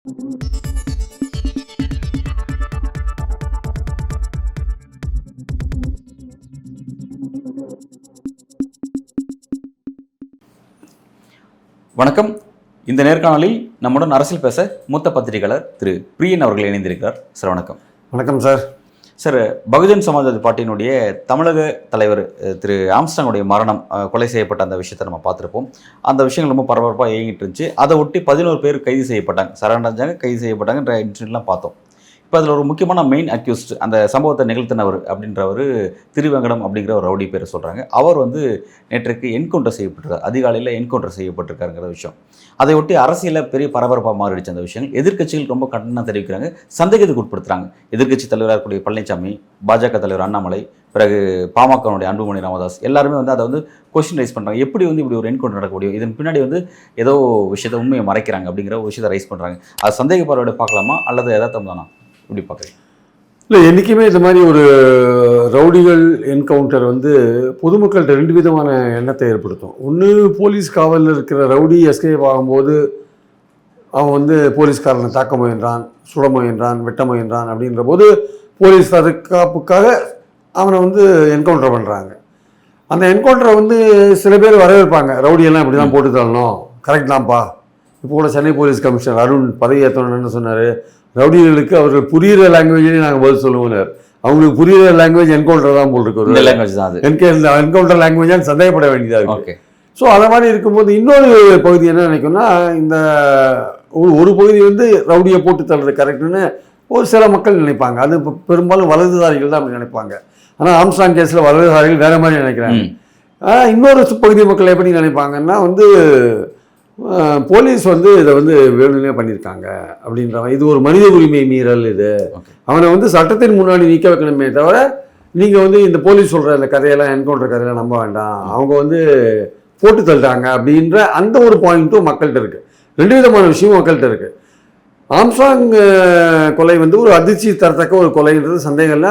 வணக்கம். இந்த நேர்காணலில் நம்முடன் அரசியல் பேச மூத்த பத்திரிகையாளர் திரு பிரியன் அவர்கள் இணைந்திருக்கிறார். சார் வணக்கம். வணக்கம் சார். சார், பகுஜன் சமாஜ்வாதி பார்ட்டியினுடைய தமிழக தலைவர் திரு ஆம்ஸ்ட்ராங்குடைய மரணம், கொலை செய்யப்பட்ட அந்த விஷயத்தை நம்ம பார்த்துருப்போம். அந்த விஷயங்கள் ரொம்ப பரபரப்பாக இயங்கிட்டு இருந்துச்சு. அதை ஒட்டி 11 பேர் கைது செய்யப்பட்டாங்க, சரணடைஞ்சாங்க, கைது செய்யப்பட்டாங்கன்ற இன்சிடென்ட்லாம் பார்த்தோம். இப்போ அதில் ஒரு முக்கியமான மெயின் அக்யூஸ்ட், அந்த சம்பவத்தை நிகழ்த்தினவர் அப்படின்றவர் திருவேங்கடம் அப்படிங்கிற ஒரு ரவுடி பேரை சொல்கிறாங்க. அவர் நேற்றைக்கு என்கவுண்டர் செய்யப்பட்டிருக்கார், அதிகாலையில் என்கவுண்டர் செய்யப்பட்டிருக்காருங்கிற விஷயம். அதை ஒட்டி அரசியலில் பெரிய பரபரப்பாக மாறிடுச்சு அந்த விஷயங்கள். எதிர்க்கட்சிகள் ரொம்ப கண்டனம் தெரிவிக்கிறாங்க, சந்தேகத்துக்கு உட்படுத்துறாங்க. எதிர்க்கட்சி தலைவராக இருக்கக்கூடிய பழனிசாமி, பாஜக தலைவர் அண்ணாமலை, பிறகு பாமகனுடைய அன்புமணி ராமதாஸ் எல்லாருமே அதை கொஸ்டின் ரைஸ் பண்ணுறாங்க. எப்படி இப்படி ஒரு என்கவுண்டர் நடக்க முடியும்? இதன் பின்னாடி ஏதோ விஷயத்தை உண்மையை மறைக்கிறாங்க அப்படிங்கிற ஒரு விஷயத்தை ரைஸ் பண்ணுறாங்க. அது சந்தேக பார்வையோட பார்க்கலாமா அல்லது எதார்த்தம் தானா? இப்படி பார்க்குறீங்க? இல்லை, என்றைக்குமே இந்த மாதிரி ஒரு ரவுடிகள் என்கவுண்டர் பொதுமக்கள்கிட்ட 2 விதமான எண்ணத்தை ஏற்படுத்தும். ஒன்று, போலீஸ் காவலில் இருக்கிற ரவுடி எஸ்கேப் ஆகும்போது அவன் போலீஸ்காரனை தாக்க முயன்றான், சுட முயன்றான், வெட்ட முயன்றான் அப்படின்ற போது போலீஸ் தற்காப்புக்காக அவனை என்கவுண்டர் பண்ணுறாங்க. அந்த என்கவுண்டரை சில பேர் வரவேற்பாங்க. ரவுடியெல்லாம் இப்படி தான் போட்டு தரணும், கரெக்ட் தான்ப்பா. இப்போ கூட சென்னை போலீஸ் கமிஷனர் அருண் பதவி ஏற்றணும்னு என்ன சொன்னார்? ரவுடிகளுக்கு அவர்கள் புரிகிற லாங்குவேஜ்லேயே நாங்கள் பதில் சொல்லுவோம். அவங்களுக்கு புரிகிற லாங்குவேஜ் என்கவுண்டர் தான் போல் இருக்கு. லாங்குவேஜ் தான் என்கவுண்டர் லாங்குவேஜான்னு சந்தேகப்பட வேண்டியதாக இருக்குது. ஸோ அதை மாதிரி இருக்கும்போது இன்னொரு பகுதி என்ன நினைக்கும்னா, இந்த ஒரு பகுதி ரவுடியை போட்டு தள்ளுறது கரெக்டுன்னு ஒரு சில மக்கள் நினைப்பாங்க. அது பெரும்பாலும் வலதுதாரிகள் தான் அப்படி நினைப்பாங்க. ஆனால் ஆம்ஸ்ட்ராங் கேஸில் வலதுதாரிகள் வேறு மாதிரி நினைக்கிறாங்க. இன்னொரு பகுதி மக்கள் எப்படி நினைப்பாங்கன்னா, போலீஸ் இதை வேணும்னே பண்ணியிருக்காங்க அப்படின்ற, இது ஒரு மனித உரிமை மீறல். இது அவனை சட்டத்தின் முன்னாடி நிற்க வைக்கணுமே தவிர, நீங்கள் இந்த போலீஸ் சொல்கிற அந்த கதையெல்லாம், என்கவுண்டர் கதையெல்லாம் நம்ப வேண்டாம், அவங்க போட்டு தள்ளிட்டாங்க அப்படின்ற அந்த ஒரு பாயிண்ட்டும் மக்கள்கிட்ட இருக்குது. 2 விதமான விஷயமும் மக்கள்கிட்ட இருக்குது. ஆம்ஸ்ட்ராங் கொலை ஒரு அதிர்ச்சி தரத்தக்க ஒரு கொலைன்றது சந்தேகம் இல்லை.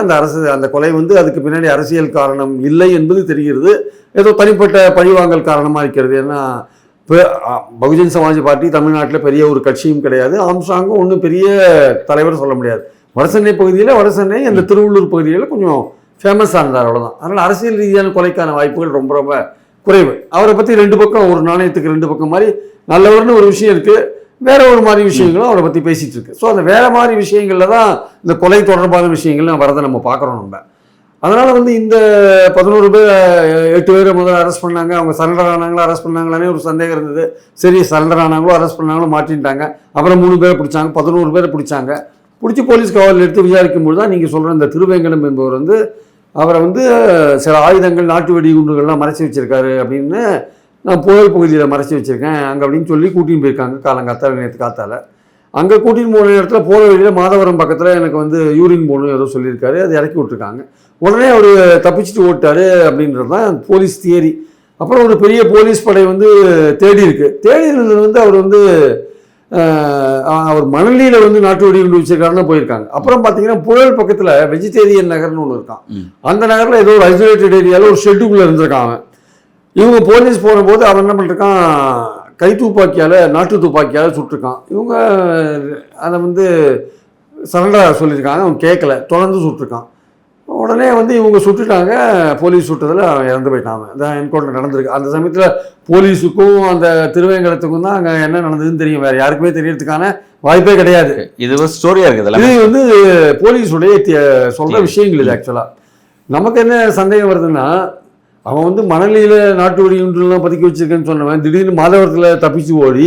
அந்த கொலை அதுக்கு பின்னாடி அரசியல் காரணம் இல்லை என்பது தெரிகிறது. ஏதோ தனிப்பட்ட பழிவாங்கல் காரணமாக இருக்கிறது. ஏன்னா இப்போ பகுஜன் சமாஜ் பார்ட்டி தமிழ்நாட்டில் பெரிய ஒரு கட்சியும் கிடையாது. ஆம்ஸ்ட்ராங்கும் ஒன்றும் பெரிய தலைவர் சொல்ல முடியாது. வடசென்னை பகுதியில், வடசென்னை அந்த திருவள்ளூர் பகுதியில் கொஞ்சம் ஃபேமஸாக இருந்தார், அவ்வளோதான். அதனால் அரசியல் ரீதியான கொலைக்கான வாய்ப்புகள் ரொம்ப ரொம்ப குறைவு. அவரை பற்றி 2 பக்கம், ஒரு நாணயத்துக்கு 2 பக்கம் மாதிரி நல்லவர்னு ஒரு விஷயம் இருக்குது, வேற ஒரு மாதிரி விஷயங்களும் அவரை பற்றி பேசிகிட்டு இருக்கு. ஸோ அந்த வேறு மாதிரி விஷயங்களில் தான் இந்த கொலை தொடர்பான விஷயங்கள்லாம் வரதை நம்ம பார்க்குறோம் நம்ம. அதனால் இந்த 11 பேர் 8 பேரை முதல்ல அரெஸ்ட் பண்ணாங்க. அவங்க சரண்டர் ஆனாங்களோ அரெஸ்ட் பண்ணாங்களானே ஒரு சந்தேகம் இருந்தது. சரி, சரண்டர் ஆனாங்களோ அரெஸ்ட் பண்ணாங்களோ மாட்டின்ட்டாங்க. அப்புறம் 3 பேரை பிடிச்சாங்க, 11 பேரை பிடிச்சாங்க. பிடிச்சி போலீஸ் காவலில் எடுத்து விசாரிக்கும்போது தான் நீங்கள் சொல்கிற இந்த திருவேங்கடம் என்பவர் அவரை சில ஆயுதங்கள், நாட்டு வெடிகுண்டுகள்லாம் மறைச்சி வச்சுருக்காரு அப்படின்னு, நான் புயல் பகுதியில் மறைச்சி வச்சுருக்கேன் அங்கே அப்படின்னு சொல்லி கூட்டின்னு போயிருக்காங்க. காலங்காத்தால, நேற்று காத்தால அங்கே கூட்டின்னு போன இடத்துல போகிற வழியில் மாதவரம் பக்கத்தில் எனக்கு யூரின் போகணும் ஏதோ சொல்லியிருக்காரு. அதை இறக்கி விட்டுருக்காங்க. உடனே அவர் தப்பிச்சுட்டு ஓட்டார் அப்படின்றது தான் போலீஸ் தியரி. அப்புறம் ஒரு பெரிய போலீஸ் படை தேடி இருக்கு. தேடி இருந்தது அவர் மணலியில் நாட்டு வெடிகுண்டு வச்சிருக்காருன்னு போயிருக்காங்க. அப்புறம் பார்த்தீங்கன்னா புழல் பக்கத்தில் வெஜிடேரியன் நகர்னு ஒன்று இருக்கான். அந்த நகரில் ஏதோ ஒரு ஐசோலேட்டட் ஏரியாவில் ஒரு ஷெட்டுக்குள்ளே இருந்திருக்காங்க. இவங்க போலீஸ் போன போது அவன் என்ன பண்ணிருக்கான், கை துப்பாக்கியால், நாட்டு துப்பாக்கியால் சுட்டிருக்கான். இவங்க அதை சரண்டர் சொல்லியிருக்காங்க. அவன் கேட்கல, தொடர்ந்து சுட்டிருக்கான். உடனே இவங்க சுட்டுட்டாங்க. போலீஸ் சுட்டதில் அவன் இறந்து போயிட்டாங்க. அதான் என்கவுண்டர் நடந்திருக்கு. அந்த சமயத்தில் போலீஸுக்கும் அந்த திருவேங்கடத்துக்கும் தான் அங்கே என்ன நடந்ததுன்னு தெரியும். வேறு யாருக்குமே தெரியறதுக்கான வாய்ப்பே கிடையாது. இது ஸ்டோரியாக இருக்குது. இது போலீஸுடைய சொல்கிற விஷயங்கள். இது ஆக்சுவலாக நமக்கு என்ன சந்தேகம் வருதுன்னா, அவன் மணலியில் நாட்டு வெடிகுண்டுலாம் பதுக்கி வச்சிருக்கேன்னு சொன்னவன் திடீர்னு மாதவரத்தில் தப்பிச்சு ஓடி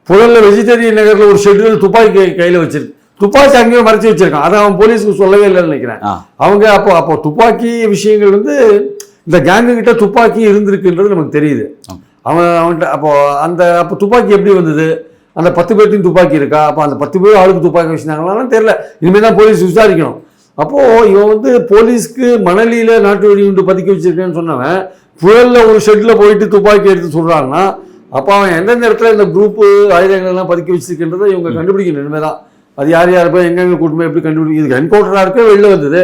புழலில் வெஜிடேரியன் நகரில் ஒரு ஷெட்டில் துப்பாக்கி கையில் வச்சிருக்கு. துப்பாக்கி அங்கேயே மறைச்சி வச்சிருக்கான். அதை அவன் போலீஸுக்கு சொல்லவே இல்லைன்னு நினைக்கிறேன். அவங்க அப்போ துப்பாக்கி விஷயங்கள் இந்த கேங்கு கிட்ட துப்பாக்கி இருந்திருக்குன்றது நமக்கு தெரியுது. அவன்கிட்ட அப்போ துப்பாக்கி எப்படி வந்தது? அந்த 10 பேர்த்தையும் துப்பாக்கி இருக்கா? அப்போ அந்த 10 பேர் ஆளுக்கு துப்பாக்கி வச்சுருந்தாங்களான்னு தெரியல. இனிமேல் தான் போலீஸ் விசாரிக்கணும். அப்போது இவன் போலீஸ்க்கு மணலியில் நாட்டு வெடிகுண்டு பதுக்கி வச்சிருக்கேன்னு சொன்னவன் புயலில் ஒரு ஷெட்டில் போயிட்டு துப்பாக்கி எடுத்து சொல்கிறாங்கன்னா, அப்போ அவன் எந்தெந்த இடத்துல இந்த குரூப்பு ஆயுதங்கள்லாம் பதுக்கி வச்சிருக்கின்றதை இவங்க கண்டுபிடிக்கணும். இனிமேல் தான் அது யார் யார் போய் எங்கெங்கே கூட்டமே எப்படி கண்டுபிடிக்கும். இதுக்கு என்கவுண்டராக இருக்க வெளில வந்தது.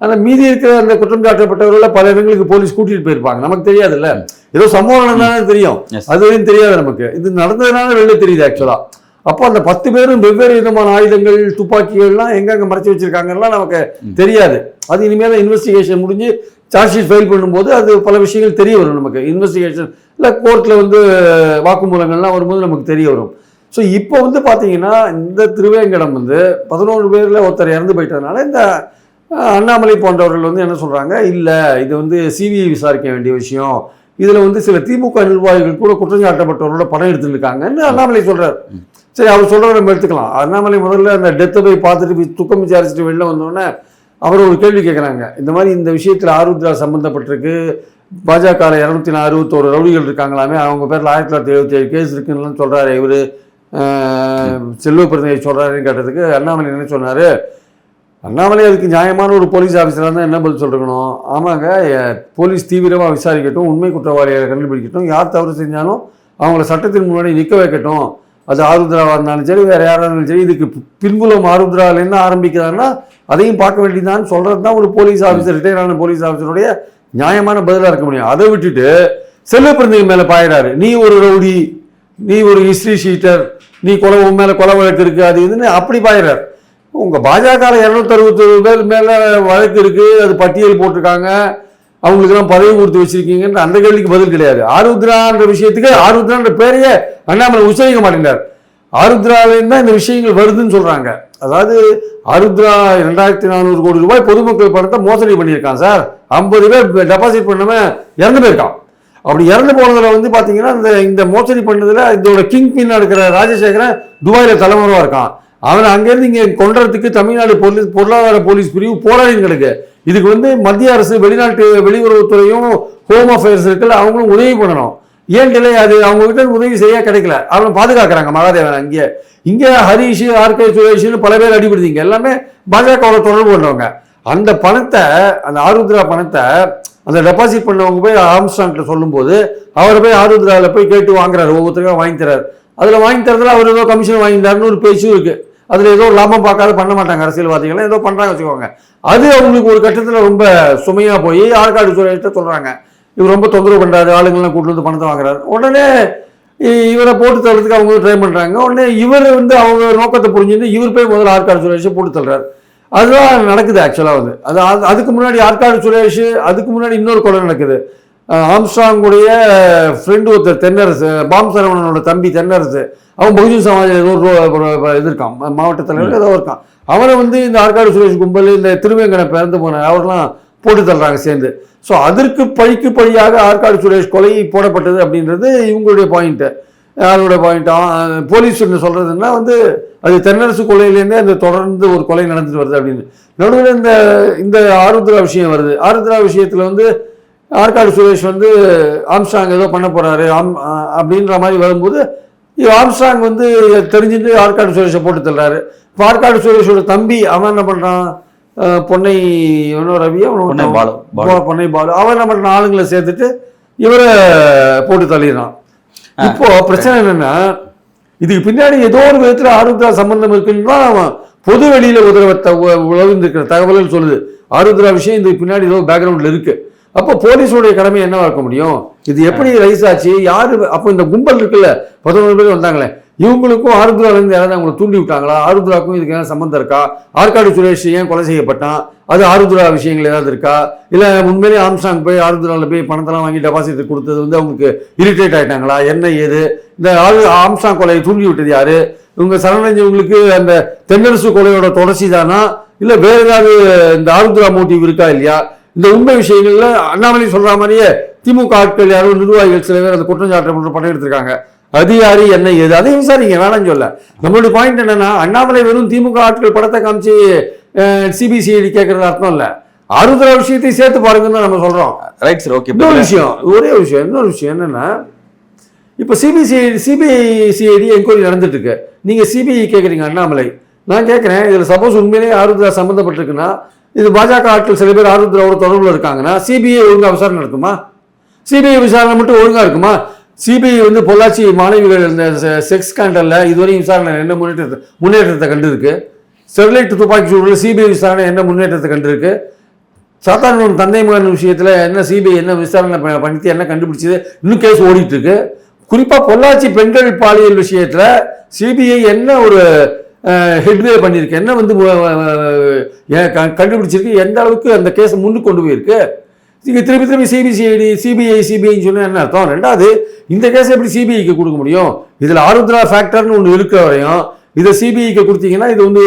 அந்த மீதி இருக்கிற அந்த குற்றம் சாட்டப்பட்டவர்களை பல இடங்களுக்கு போலீஸ் கூட்டிகிட்டு போயிருப்பாங்க. நமக்கு தெரியாதுல்ல, ஏதோ சம்பவம் நடந்தாலும் தெரியும், அது வரையும் தெரியாது நமக்கு. இது நடந்ததுனால வெளில தெரியுது ஆக்சுவலாக. அப்போ அந்த 10 பேரும் வெவ்வேறு விதமான ஆயுதங்கள், துப்பாக்கிகள்லாம் எங்கெங்க மறைச்சு வச்சிருக்காங்கலாம் நமக்கு தெரியாது. அது இனிமேல் இன்வெஸ்டிகேஷன் முடிஞ்சு சார்ஜ் ஷீட் ஃபைல் பண்ணும்போது அது பல விஷயங்கள் தெரிய வரும் நமக்கு. இன்வெஸ்டிகேஷன் இல்லை கோர்ட்டில் வந்து வாக்குமூலங்கள்லாம் வரும்போது நமக்கு தெரிய வரும். ஸோ இப்போ வந்து பார்த்தீங்கன்னா இந்த திருவேங்கடம் வந்து 11 பேரில் ஒருத்தர் இறந்து போயிட்டதுனால இந்த அண்ணாமலை போன்றவர்கள் வந்து என்ன சொல்கிறாங்க, இல்லை இது வந்து சிபிஐ விசாரிக்க வேண்டிய விஷயம், இதில் வந்து சில திமுக நிர்வாகிகள் கூட குற்றஞ்சாட்டப்பட்டவரோட படம் எடுத்துருக்காங்கன்னு அண்ணாமலை சொல்கிறார். சரி, அவர் சொல்கிறத நம்ம எடுத்துக்கலாம். அண்ணாமலை முதல்ல அந்த டெத்தை போய் பார்த்துட்டு துக்கம் விசாரிச்சுட்டு வெளில வந்தோடனே அவர் ஒரு கேள்வி கேட்குறாங்க. இந்த மாதிரி இந்த விஷயத்தில் ஆருத்ரா சம்மந்தப்பட்டிருக்கு, பாஜக 261 ரவுடிகள் இருக்காங்களாமே, அவங்க பேரில் 1977 கேஸ் இருக்குன்னு சொல்கிறாரு இவர், செல்வ பிரதிநிதி சொல்கிறாருன்னு கேட்டதுக்கு அண்ணாமலை என்ன சொன்னார், அண்ணாமலை அதுக்கு நியாயமான ஒரு போலீஸ் ஆஃபீஸராக தான் என்ன பதில் சொல்லிருக்கணும், ஆமாங்க போலீஸ் தீவிரமாக விசாரிக்கட்டும், உண்மை குற்றவாளியை கண்டுபிடிக்கட்டும், யார் தவறு செஞ்சாலும் அவங்கள சட்டத்தின் முன்னாடி நிற்க வைக்கட்டும், அது ஆருத்ராவாக இருந்தாலும் சரி வேறு யாராக இருந்தாலும் சரி, இதுக்கு பின்புலம் ஆருத்ராவிலேருந்து ஆரம்பிக்கிறாங்கன்னா அதையும் பார்க்க வேண்டியதான்னு சொல்கிறது தான் ஒரு போலீஸ் ஆஃபீஸர், ரிட்டையர் ஆன போலீஸ் ஆஃபீஸருடைய நியாயமான பதிலாக இருக்க முடியும். அதை விட்டுட்டு செல்வ பிரதிநிதி மேலே பாயிறாரு, நீ ஒரு ரவுடி, நீ ஒரு ஹிஸ்ட்ரி ஷீட்டர், நீ உன் மேலே கொலை வழக்கு இருக்குது, அது இதுன்னு அப்படி பாயிறார். உங்கள் பாஜக 261 பேர் மேலே வழக்கு இருக்குது, அது பட்டியல் போட்டிருக்காங்க, அவங்களுக்கெல்லாம் பதவி கொடுத்து வச்சிருக்கீங்கன்ற அந்த கேள்விக்கு பதில் கிடையாது. ஆருத்ரான்ற விஷயத்துக்கு ஆருத்ரான்ற பேரையே அண்ணாமலை உச்சரிக்க மாட்டேங்கிறார். ஆருத்ராலேருந்து தான் இந்த விஷயங்கள் வருதுன்னு சொல்கிறாங்க. அதாவது ஆருத்ரா 2400 கோடி ரூபாய் பொதுமக்கள் பணத்தை மோசடி பண்ணியிருக்கான் சார், 50 பேர் டெபாசிட் பண்ணவன் இறந்து போயிருக்கான். அப்படி இறந்து போனதில் வந்து பார்த்தீங்கன்னா இந்த மோசடி பண்ணதில் இதோட கிங் பின்னா இருக்கிற ராஜசேகரன் துபாயில் தலைமுறையாக இருக்கான். அவனை அங்கேருந்து இங்கே கொண்டுறதுக்கு தமிழ்நாடு பொருளாதார போலீஸ் பிரிவு போராடின்னு கிடக்கு. இதுக்கு வந்து மத்திய அரசு, வெளியுறவுத்துறையும் ஹோம் அஃபேர்ஸ் இருக்குல்ல, அவங்களும் உதவி பண்ணணும். ஏன் கிடையாது, அவங்க கிட்ட உதவி செய்ய கிடைக்கல, அவனை பாதுகாக்கிறாங்க மகாதேவன். இங்கே ஹரீஷ், ஆர்கே சுரேஷ்னு பல பேர் அடிபடுதீங்க, எல்லாமே பாஜகவோட தொடர்பு பண்ணுறவங்க. அந்த பணத்தை, அந்த ஆருத்ரா பணத்தை அந்த டெபாசிட் பண்ணவங்க போய் ஆம்ஸ்ட்ராங்கிட்ட சொல்லும்போது அவரை போய் ஆருத்ராவில் போய் கேட்டு வாங்குறாரு, ஒவ்வொருத்தருக்கும் வாங்கி தராரு. அதில் வாங்கி தரதுல அவர் ஏதோ கமிஷன் வாங்கிட்டாருன்னு ஒரு பேச்சும் இருக்குது. அதில் ஏதோ லாபம் பார்க்காத பண்ண மாட்டாங்க அரசியல்வாதிகள், ஏதோ பண்ணுறாங்க வச்சுக்கோங்க. அது அவங்களுக்கு ஒரு கட்டத்தில் ரொம்ப சுமையாக போய் ஆற்காடு சுரேஷ்ட சொல்கிறாங்க, இவர் ரொம்ப தொந்தரவு பண்ணுறாரு, ஆளுங்கள்லாம் கூட்டு வந்து பணத்தை வாங்குறாரு. உடனே இவரை போட்டு தள்ளுறதுக்கு அவங்க ட்ரை பண்ணுறாங்க. உடனே இவர் வந்து அவங்க நோக்கத்தை புரிஞ்சுட்டு இவர் போய் முதல்ல ஆற்காடு சுரேஷை போட்டு தள்ளுறாரு. அதுதான் நடக்குது ஆக்சுவலாக வந்து. அதுக்கு முன்னாடி ஆற்காடு சுரேஷ், அதுக்கு முன்னாடி இன்னொரு கொலை நடக்குது. ஆம்ஸ்ட்ராங்குடைய ஃப்ரெண்டு ஒருத்தர் தென்னரசு, பாம் சரவணனோட தம்பி தென்னரசு, அவன் பகுஜன் சமாஜ் ஏதோ இது இருக்கான், மாவட்ட தலைவர் ஏதோ இருக்கான். அவனை வந்து இந்த ஆற்காடு சுரேஷ் கும்பல், இந்த திருவேங்கனை பிறந்து போன அவரெல்லாம் போட்டு தள்ளுறாங்க சேர்ந்து. ஸோ அதற்கு பழியாக ஆற்காடு சுரேஷ் கொலை போடப்பட்டது அப்படின்றது இவங்களுடைய பாயிண்ட்டு. யாரோட பாயிண்ட்டா போலீஸ் ஒன்று சொல்கிறதுன்னா வந்து அது தென்னரசு கொலையிலேருந்தே அந்த தொடர்ந்து ஒரு கொலை நடந்துட்டு வருது அப்படின்னு. நடுவில் இந்த ஆருத்ரா விஷயம் வருது. ஆருத்ரா விஷயத்தில் வந்து ஆற்காடு சுரேஷ் வந்து ஆம்ஸ்ட்ராங் ஏதோ பண்ண போகிறாரு அப்படின்ற மாதிரி வரும்போது ஆம்ஸ்ட்ராங் வந்து தெரிஞ்சுட்டு ஆற்காடு சுரேஷை போட்டு தள்ளுறாரு. இப்போ ஆற்காடு சுரேஷோட தம்பி அவன் என்ன பண்ணுறான், பொன்னை ரவி, பொன்னை பாலு, அவன் என்ன பண்ணுறான், ஆளுங்களை சேர்த்துட்டு இவரை போட்டு தள்ளிடுறான். இப்போ பிரச்சனை என்னன்னா, இதுக்கு பின்னாடி ஏதோ ஒரு விதத்தில் ஆருத்ரா சம்பந்தம் இருக்குன்னா பொது வெளியில உழவிருக்கிற தகவல்கள் சொல்லுது. ஆருத்ரா விஷயம் இதுக்கு பின்னாடி ஏதோ பேக்ரவுண்ட்ல இருக்கு. அப்போ போலீஸோடைய கடமை என்னவா இருக்க முடியும், இது எப்படி ரைஸ் ஆச்சு, யாரு, அப்போ இந்த கும்பல் இருக்குல்ல 11 பேர் வந்தாங்களே, இவங்களுக்கும் ஆருத்ராலேருந்து யாராவது அவங்களை தூண்டி விட்டாங்களா, ஆருத்ராவுக்கும் இதுக்கு ஏதாவது சம்மந்தம் இருக்கா, ஆற்காடு சுரேஷ் ஏன் கொலை செய்யப்பட்டான், அது ஆருத்ரா விஷயங்கள் ஏதாவது இருக்கா, இல்லை உண்மையிலேயே ஆம்ஸ்ட்ராங் போய் ஆருத்ராவில் போய் பணத்தெல்லாம் வாங்கி டெபாசிட் கொடுத்தது வந்து அவங்களுக்கு இரிட்டேட் ஆகிட்டாங்களா, என்ன ஏது, இந்த ஆம்ஸ்ட்ராங் கொலையை தூண்டி விட்டது யாரு, இவங்க சரணடைஞ்சவங்களுக்கு அந்த தென்னரசு கொலையோட தொடர்ச்சி தானா, இல்லை வேற ஏதாவது இந்த ஆருத்ரா மோட்டிவ் இருக்கா இல்லையா, இந்த உண்மை விஷயங்கள்ல அண்ணாமலை சொல்ற மாதிரியே திமுக ஆட்கள் யாரோ நிர்வாகிகள் சில பேர் அந்த குற்றஞ்சாட்டு படம் எடுத்திருக்காங்க, அது யாரு என்ன ஏது அதையும் விசாரிங்க வேணாம்னு சொல்ல. நம்மளுடைய பாயிண்ட் என்னன்னா, அண்ணாமலை வெறும் திமுக ஆட்கள் படத்தை காமிச்சு சிபிசிஐடி கேட்கறது அர்த்தம் இல்லை, ஆருத்ரா விஷயத்தையும் சேர்த்து பாருங்கன்னு நம்ம சொல்றோம். Right sir, okay. இன்னொரு விஷயம், இன்னொரு விஷயம் என்னன்னா, இப்போ சிபிசிஐடி என்கொயரி நடந்துட்டு இருக்கு, நீங்க சிபிஐ கேட்குறீங்க அண்ணாமலை, நான் கேட்குறேன் இதில் சப்போஸ் உண்மையிலேயே ஆருத்ரா சம்மந்தப்பட்டிருக்குன்னா, இது பாஜக ஆட்கள் சில பேர் ஆருத்ராவோட தொடர்பில் இருக்காங்கன்னா சிபிஐ ஒழுங்காக விசாரணை நடக்குமா, சிபிஐ விசாரணை மட்டும் ஒழுங்காக இருக்குமா, சிபிஐ வந்து பொள்ளாச்சி மாணவிகள் இந்த செக்ஸ் ஸ்கேண்டலில் இதுவரையும் விசாரணை என்ன முன்னேற்றத்தை கண்டிருக்கு, ஸ்டெர்லைட் துப்பாக்கி சூழலில் சிபிஐ விசாரணை என்ன முன்னேற்றத்தை கண்டிருக்கு, சாத்தான தந்தை மகன் விஷயத்தில் என்ன சிபிஐ என்ன விசாரணை பண்ணிட்டு என்ன கண்டுபிடிச்சது, இன்னும் கேஸ் ஓடிட்டு இருக்கு. குறிப்பாக பொள்ளாச்சி பெண்கள் பாலியல் விஷயத்தில் சிபிஐ என்ன ஒரு ஹெட்வே பண்ணியிருக்கு, என்ன வந்து கண்டுபிடிச்சிருக்கு, எந்த அளவுக்கு அந்த கேஸை முன்னுக்கு கொண்டு போயிருக்கு. நீங்கள் திருப்பி சிபிஐன்னு சொன்னால் என்ன அர்த்தம்? ரெண்டாவது, இந்த கேஸை எப்படி சிபிஐக்கு கொடுக்க முடியும்? இதில் ஆருத்ரா ஃபேக்டர்னு ஒன்று இருக்கிற வரையும் இதை சிபிஐக்கு கொடுத்தீங்கன்னா இது வந்து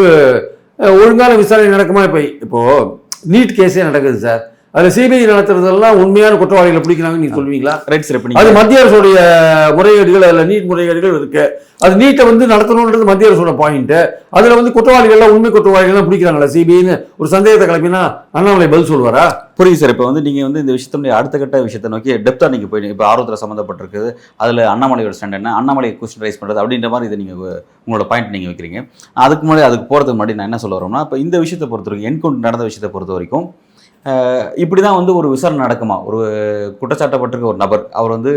ஒழுங்கான விசாரணை நடக்குமா? இப்போது நீட் கேஸே நடக்குது சார், அதில் சிபிஐ நடத்துறதெல்லாம் உண்மையான குற்றவாளிகளை பிடிக்கிறாங்கன்னு நீங்க சொல்லுவீங்களா? Right sir. அது மத்திய அரசுடைய முறைகேடுகள், அதில் நீட் முறைகேடுகள் இருக்கு. அது நீட்டை வந்து நடத்தணுன்றது மத்திய அரசோட பாயிண்ட். அதில் வந்து குற்றவாளிகள்லாம் உண்மை குற்றவாளிகள்லாம் பிடிக்கிறாங்களா சிபிஐன்னு ஒரு சந்தேகத்தை கிளப்பினா அண்ணாமலை பதில் சொல்லுவாரா? புரியுது சார். இப்போ வந்து நீங்கள் வந்து இந்த விஷயத்தினுடைய அடுத்த கட்ட விஷயத்தை நோக்கி டெப்த்தாக நீங்கள் போயிடுங்க. இப்போ ஆர்வத்தில் சம்மந்தப்பட்டிருக்குது, அதில் அண்ணாமலையோட ஸ்டாண்ட் என்ன, அண்ணாமலை கொஸ்டின் ரைஸ் பண்ணுறது அப்படின்ற மாதிரி இதை நீங்கள் உங்களோட பாயிண்ட் நீங்கள் வைக்கிறீங்க. அதுக்கு முன்னாடி அதுக்கு போகிறதுக்கு முன்னாடி நான் என்ன சொல்ல வரோம்னா, இப்போ இந்த விஷயத்தை பொறுத்த வரைக்கும், என்கவுண்டர் நடந்த விஷயத்தை பொறுத்த வரைக்கும் இப்படி தான் வந்து ஒரு விசாரணை நடக்குமா? ஒரு குற்றச்சாட்டப்பட்டிருக்க ஒரு நபர் அவர் வந்து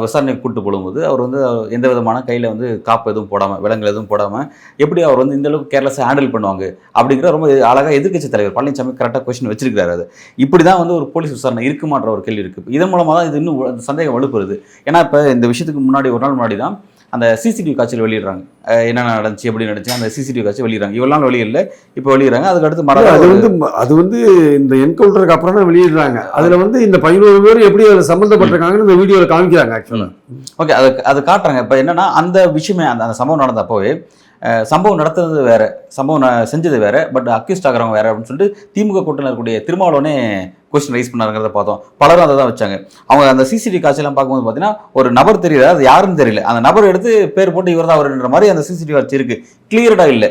விசாரணைக்கு கூட்டு போடும்போது அவர் வந்து எந்த விதமான கையில் வந்து காப்பு எதுவும் போடாமல், விலங்குகள் எதுவும் போடாமல் எப்படி அவர் வந்து இந்தளவுக்கு கேர்லெஸ்ஸாக ஹேண்டில் பண்ணுவாங்க அப்படிங்கிற ரொம்ப அழகாக எதிர்க்கட்சி தலைவர் பழனிசாமி கரெக்டாக கொஸ்டின் வச்சிருக்காரு. அது இப்படி தான் வந்து ஒரு போலீஸ் விசாரணை இருக்குமான்ற ஒரு கேள்வி இருக்குது. இதன் மூலமாக தான் இது இன்னும் சந்தேகம் வலுப்புறது. ஏன்னா இப்போ இந்த விஷயத்துக்கு முன்னாடி ஒரு நாள் முன்னாடி தான் அந்த சிசிடிவி காட்சியில் வெளியிடுறாங்க, என்னென்ன நடந்துச்சு எப்படி நடந்துச்சு அந்த சிசிடிவி காட்சி வெளியிடறாங்க. இவ்வளோ நாள் வெளியிடல, இப்போ வெளியிடறாங்க. அதுக்கு அடுத்து அது வந்து இந்த என்கவுண்டருக்கு அப்புறம் தான் வெளியிடுறாங்க. அதில் வந்து இந்த 11 பேர் எப்படி அதில் சம்மந்தப்பட்டிருக்காங்கன்னு இந்த வீடியோவில் காமிக்கிறாங்க ஆக்சுவலாக. ஓகே, அது காட்டுறாங்க. இப்போ என்னன்னா அந்த விஷயமே அந்த சம்பவம் நடந்தப்போவே சம்பவம் நடத்துறது வேற, சம்பவம் செஞ்சது வேற, பட் அக்யூஸ்ட் ஆகிறவங்க வேற அப்படின்னு சொல்லிட்டு திமுக கூட்டணியில் இருக்கக்கூடிய திருமாவளவனே கொஸ்டின் ரைஸ் பண்ணாருங்கிறத பார்த்தோம். பலரும் அதை தான் வச்சாங்க. அவங்க அந்த சிசிடிவி காட்சியெல்லாம் பார்க்கும்போது பார்த்தீங்கன்னா ஒரு நபர் தெரியல, அது யாருன்னு தெரியல. அந்த நபர் எடுத்து பேர் போட்டு இவர் தான் அவருன்ற மாதிரி அந்த சிசிடிவி காட்சி இருக்கு, கிளியர்டா இல்லை.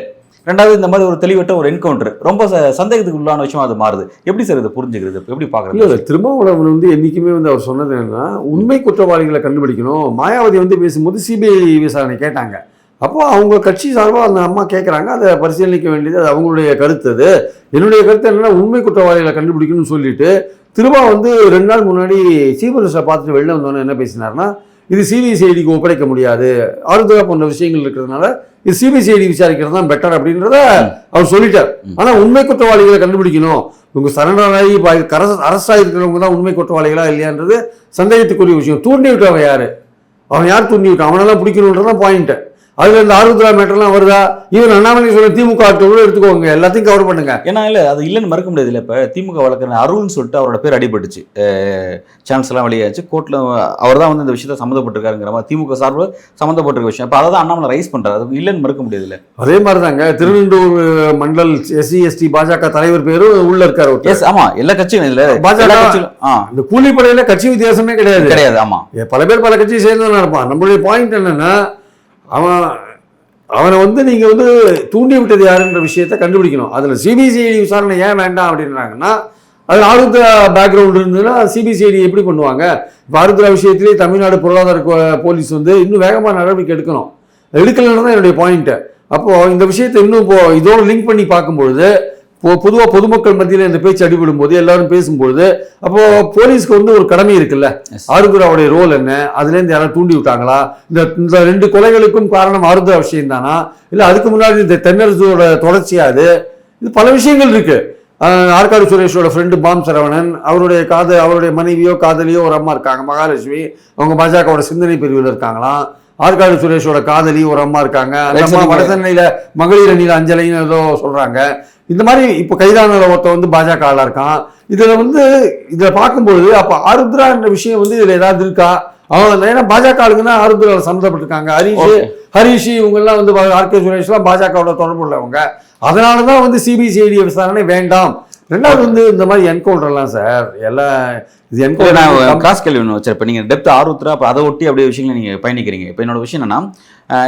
ரெண்டாவது, இந்த மாதிரி ஒரு தெளிவற்ற ஒரு என்கவுண்டர் ரொம்ப சந்தேகத்துக்கு உள்ளான விஷயம் அது மாறுது. எப்படி சார் இதை புரிஞ்சுக்கிறது, எப்படி பார்க்குறது? இல்லை, திருமாவளவன் வந்து என்றைக்குமே வந்து அவர் சொன்னது என்னன்னா, உண்மை குற்றவாளிகளை கண்டுபிடிக்கணும். மாயாவதி வந்து பேசும்போது சிபிஐ விசாரணை கேட்டாங்க. அப்போ அவங்க கட்சி சார்பாக அந்த அம்மா கேட்குறாங்க, அதை பரிசீலிக்க வேண்டியது அது அவங்களுடைய கருத்து. அது என்னுடைய கருத்து என்னன்னா, உண்மை குற்றவாளிகளை கண்டுபிடிக்கணும்னு சொல்லிட்டு திரும்ப வந்து 2 நாள் முன்னாடி சீஃப் மினிஸ்டரை பார்த்துட்டு வெளில வந்தோன்னே என்ன பேசினார்னா, இது சிபிசிஐடிக்கு ஒப்படைக்க முடியாது, ஆறுதலா போன்ற விஷயங்கள் இருக்கிறதுனால இது சிபிசிஐடி விசாரிக்கிறது தான் பெட்டர் அப்படின்றத அவர் சொல்லிட்டார். ஆனால் உண்மை குற்றவாளிகளை கண்டுபிடிக்கணும், இவங்க சரண் ஆகி அரசு ஆகிருக்கிறவங்க தான் உண்மை குற்றவாளிகளா இல்லையான்றது சந்தேகத்துக்குரிய விஷயம். தூண்டி விட்டவங்க யாரு, அவன் யார் தூண்டி விட்டான், அவனெல்லாம் பிடிக்கணுன்றதான் பாயிண்ட். அதுல இந்த ஆருத்ரா மேட்டர்லாம் வருதா? ஈவன் அண்ணாமலை சொல்ல திமுக கூட எடுத்துக்கோங்க, எல்லாத்தையும் கவர் பண்ணுங்க. ஏன்னா இல்லை, அது இல்லைன்னு மறுக்க முடியாது. இல்லை, இப்போ திமுக வழக்கறிஞர் அருள்னு சொல்லிட்டு அவரோட பேர் அடிபட்டுச்சு, சான்ஸ் எல்லாம் வெளியாச்சு கோர்ட்டில். அவர் தான் வந்து இந்த விஷயத்தை சம்மந்தப்பட்டிருக்காருங்கிற மாதிரி திமுக சார்பில் சம்மந்தப்பட்டிருக்க விஷயம். இப்போ அதை தான் அண்ணாமலை ரைஸ் பண்ணுறாரு, அது இல்லைன்னு மறுக்க முடியாது. இல்லை, அதே மாதிரி தாங்க திருநெண்டூர் மண்டல் SC/ST பாஜக தலைவர் பேரும் உள்ள இருக்காரு. எஸ், ஆமா, எல்லா கட்சியும் இல்லை, பாஜக இந்த கூலிப்படையில கட்சி வித்தியாசமே கிடையாது. ஆமா, பல பேர் பல கட்சியை சேர்ந்து இருப்பான். நம்மளுடைய பாயிண்ட் என்னன்னா, அவனை வந்து நீங்கள் வந்து தூண்டி விட்டது யாருன்ற விஷயத்தை கண்டுபிடிக்கணும். அதில் சிபிசிஐடி விசாரணை ஏன் வேண்டாம் அப்படின்றாங்கன்னா, அதில் ஆருத்ரா பேக்ரவுண்ட் இருந்ததுன்னா சிபிசிஐடி எப்படி பண்ணுவாங்க? இப்போ ஆருத்ரா விஷயத்திலேயே தமிழ்நாடு பொருளாதார போலீஸ் வந்து இன்னும் வேகமாக நடவடிக்கை எடுக்கலைன்னு தான் என்னுடைய பாயிண்ட்டு. அப்போது இந்த விஷயத்தை இன்னும் இதோடு லிங்க் பண்ணி பார்க்கும்பொழுது, பொதுவாக பொதுமக்கள் மத்தியில் இந்த பேச்சு அடிபடும் போது எல்லாரும் பேசும்பொழுது, அப்போ போலீஸ்க்கு வந்து ஒரு கடமை இருக்குல்ல, ஆருத்ராவுடைய ரோல் என்ன, அதுலேருந்து யாராவது தூண்டி விட்டாங்களா, இந்த 2 கொலைகளுக்கும் காரணம் ஆருத்ரா விஷயம் தானா, இல்லை அதுக்கு முன்னாடி இந்த தென்னரசோட தொடர்ச்சியாது, இது பல விஷயங்கள் இருக்கு. ஆற்காடு சுரேஷோட ஃப்ரெண்டு பாம் சரவணன், அவருடைய மனைவியோ காதலியோ ஒரு அம்மா இருக்காங்க, மகாலட்சுமி, அவங்க பாஜகவோட சிந்தனை பிரிவில் இருக்காங்களாம். ஆற்காடு சுரேஷோட காதலி ஒரு அம்மா இருக்காங்க, அந்த அம்மா வடசென்னையில மகளிர் அணியில அஞ்சலின்னு ஏதோ சொல்றாங்க. இந்த மாதிரி இப்போ கைதான ஒருத்த வந்து பாஜக ஆளா இருக்கான். இதுல பார்க்கும்போது அப்ப ஆருத்ரா என்ற விஷயம் வந்து இதுல ஏதாவது இருக்கா? அவங்க ஏன்னா பாஜக ஆளுங்கன்னா ஆருத்ரா சம்மந்தப்பட்டிருக்காங்க. ஹரிஷ் இவங்க எல்லாம் வந்து RK சுரேஷ்லாம் பாஜகவோட தொடர்பு உள்ளவங்க. அதனாலதான் வந்து சிபிசிஐடி விசாரணை வேண்டாம். ரெண்டாவது வந்து இந்த மாதிரி என்கவுண்டர்லாம் சார் எல்லாம் இது என்கவுண்டர் கிராஸ் கேள்வி ஒன்று வச்சிருப்பேன். இப்போ நீங்கள் டெப்த் ஆர்வத்தில் அப்போ அதை ஒட்டி அப்படியே விஷயங்களை நீங்கள் பயணிக்கிறீங்க. இப்போ என்னோட விஷயம் என்னன்னா,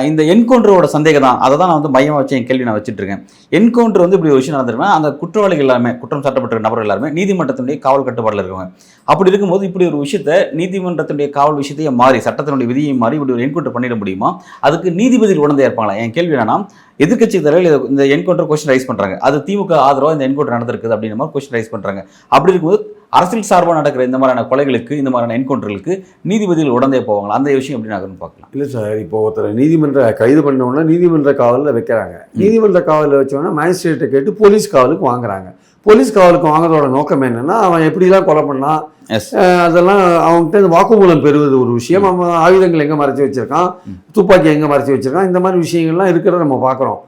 இந்த என்கவுண்டரோட சந்தேகம் தான், அதை தான் நான் வந்து மையமாக வச்சு என் கேள்வி நான் வச்சுட்டு இருக்கேன். என்கவுண்டர் வந்து இப்படி ஒரு விஷயம் நடந்திருக்கேன், அந்த குற்றவாளிகள் எல்லாமே, குற்றம் சாட்டப்பட்ட நபர்கள் எல்லாருமே நீதிமன்றத்தினுடைய காவல் கட்டுப்பாட்டில் இருக்கவங்க. அப்படி இருக்கும்போது இப்படி ஒரு விஷயத்தை நீதிமன்றத்தினுடைய காவல் விஷயத்தையே மாறி, சட்டத்தினுடைய விதியை மாறி இப்படி ஒரு என்கவுண்டர் பண்ணிட முடியுமா? அதுக்கு நீதிபதிகள் உடனே இருப்பாங்களா? என் கேள்வி என்னன்னா, எதிர்க்கட்சி தலைவர்கள் இந்த என்கவுண்டர் கொஸ்டின் ரைஸ் பண்ணுறாங்க, அது திமுக ஆதரவாக இந்த என்கவுண்டர் நடந்திருக்குது அப்படின்ற மாதிரி கொஸ்டின் ரைஸ் பண்ணுறாங்க. அப்படி இருக்கும்போது அரசியல் சார்பாக நடக்கிற இந்த மாதிரியான கொலைகளுக்கு, இந்த மாதிரியான என்கவுண்டர்களுக்கு நீதிபதிகள் உடனே போவாங்களா? அந்த விஷயம் எப்படி நகர்ந்து பார்க்கலாம். இல்லை சார், இப்போ ஒருத்தர் நீதிமன்ற கைது பண்ணோன்னா நீதிமன்ற காவலில் வைக்கிறாங்க. நீதிமன்ற காவலில் வச்சோன்னா மேஜிஸ்ட்ரேட்டை கேட்டு போலீஸ் காவலுக்கு வாங்குறாங்க. போலீஸ் காவலுக்கு வாங்குறதோட நோக்கம் என்னன்னா அவன் எப்படிலாம் கொலை பண்ணான், எஸ் அதெல்லாம் அவங்ககிட்ட வாக்குமூலம் பெறுவது ஒரு விஷயம். அவன் ஆயுதங்கள் எங்கே மறைச்சி வச்சிருக்கான், துப்பாக்கி எங்கே மறைச்சி வச்சிருக்கான், இந்த மாதிரி விஷயங்கள்லாம் இருக்கிறத நம்ம பார்க்குறோம்.